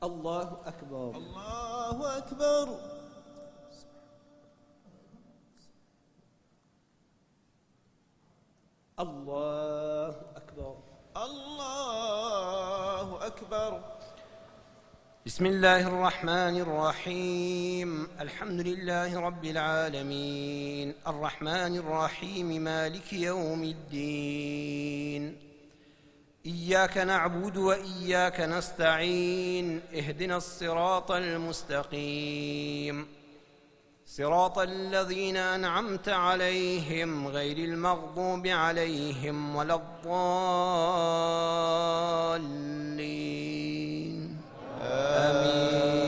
الله أكبر الله أكبر. الله أكبر الله أكبر. بسم الله الرحمن الرحيم الحمد لله رب العالمين الرحمن الرحيم مالك يوم الدين إياك نعبد وإياك نستعين اهدنا الصراط المستقيم صراط الذين أنعمت عليهم غير المغضوب عليهم ولا الضالين آمين.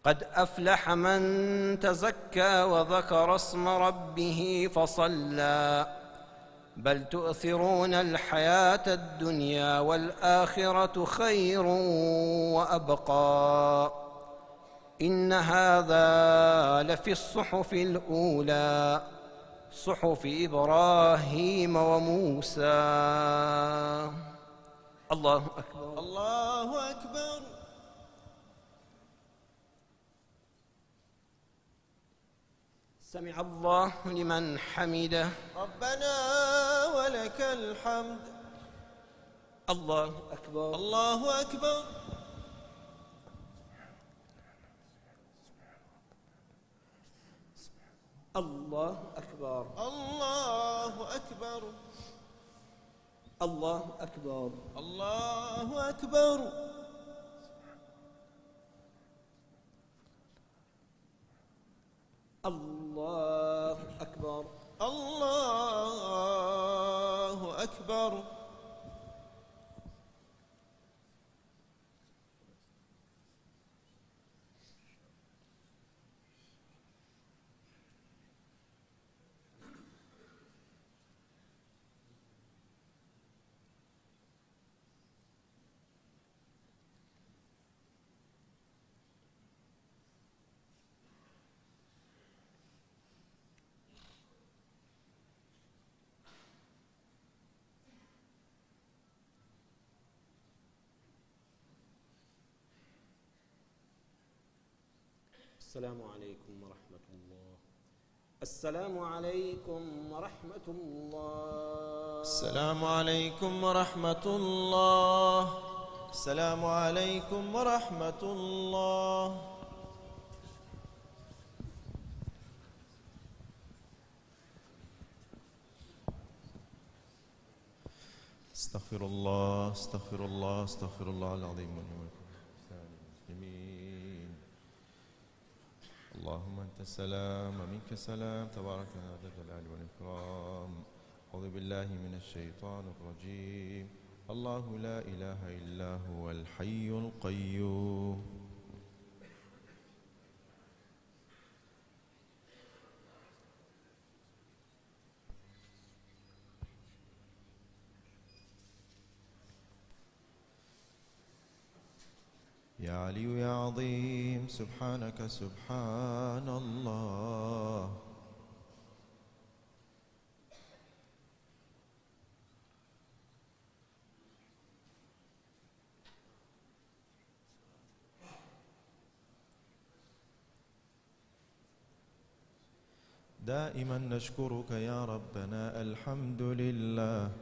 قد أفلح من تزكى وذكر اسم ربه فصلى بل تؤثرون الحياة الدنيا والآخرة خير وأبقى إن هذا لفي الصحف الأولى صحف إبراهيم وموسى. الله أكبر الله أكبر. سمع الله لمن حمده ربنا ولك الحمد. الله أكبر الله أكبر. الله أكبر الله أكبر. الله أكبر الله أكبر. الله أكبر الله أكبر. السلام عليكم ورحمة الله. السلام عليكم ورحمة الله. السلام عليكم ورحمة الله. السلام عليكم ورحمة الله. استغفر الله استغفر الله استغفر الله العظيم المسلمين. اللهم أنت السلام ومنك السلام تبارك يا ذا الجلال والإكرام. أعوذ بالله من الشيطان الرجيم. الله لا إله إلا هو الحي القيوم. يا علي يا عظيم سبحانك سبحان الله. دائما نشكرك يا ربنا. الحمد لله.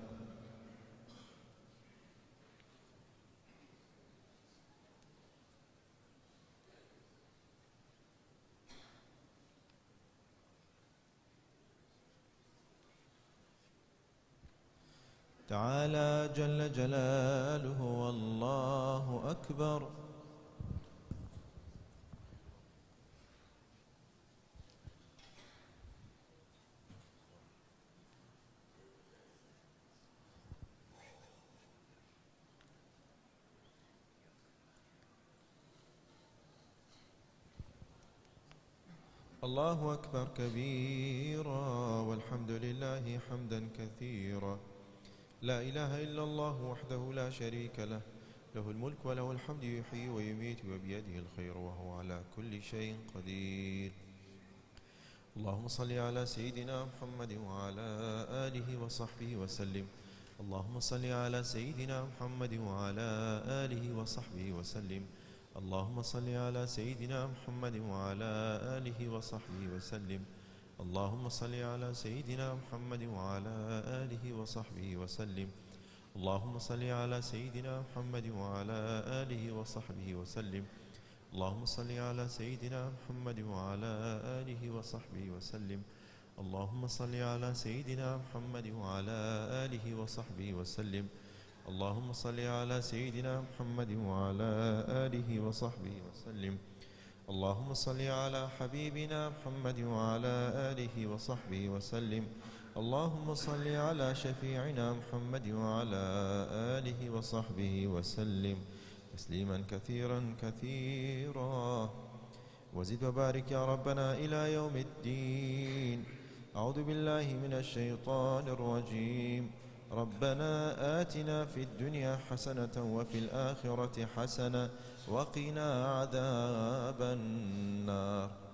تعالى جل جلاله والله أكبر. الله أكبر كبيرا والحمد لله حمدا كثيرا. لا إله إلا الله وحده لا شريك له، له الملك وله الحمد، يحيي ويميت وبيده الخير وهو على كل شيء قدير. اللهم صل على سيدنا محمد وعلى آله وصحبه وسلم. اللهم صل على سيدنا محمد وعلى آله وصحبه وسلم. اللهم صل على سيدنا محمد وعلى آله وصحبه وسلم. اللهم صل على سيدنا محمد وعلى آله وصحبه وسلم. اللهم صل على سيدنا محمد وعلى آله وصحبه وسلم. اللهم صل على سيدنا محمد وعلى آله وصحبه وسلم. اللهم صل على سيدنا محمد وعلى آله وصحبه وسلم. اللهم صل على سيدنا محمد وعلى آله وصحبه وسلم. اللهم صل على حبيبنا محمد وعلى آله وصحبه وسلم. اللهم صل على شفيعنا محمد وعلى آله وصحبه وسلم تسليما كثيرا كثيرا. وزد وبارك يا ربنا إلى يوم الدين. أعوذ بالله من الشيطان الرجيم. ربنا آتنا في الدنيا حسنة وفي الآخرة حسنة وقنا عذاب النار.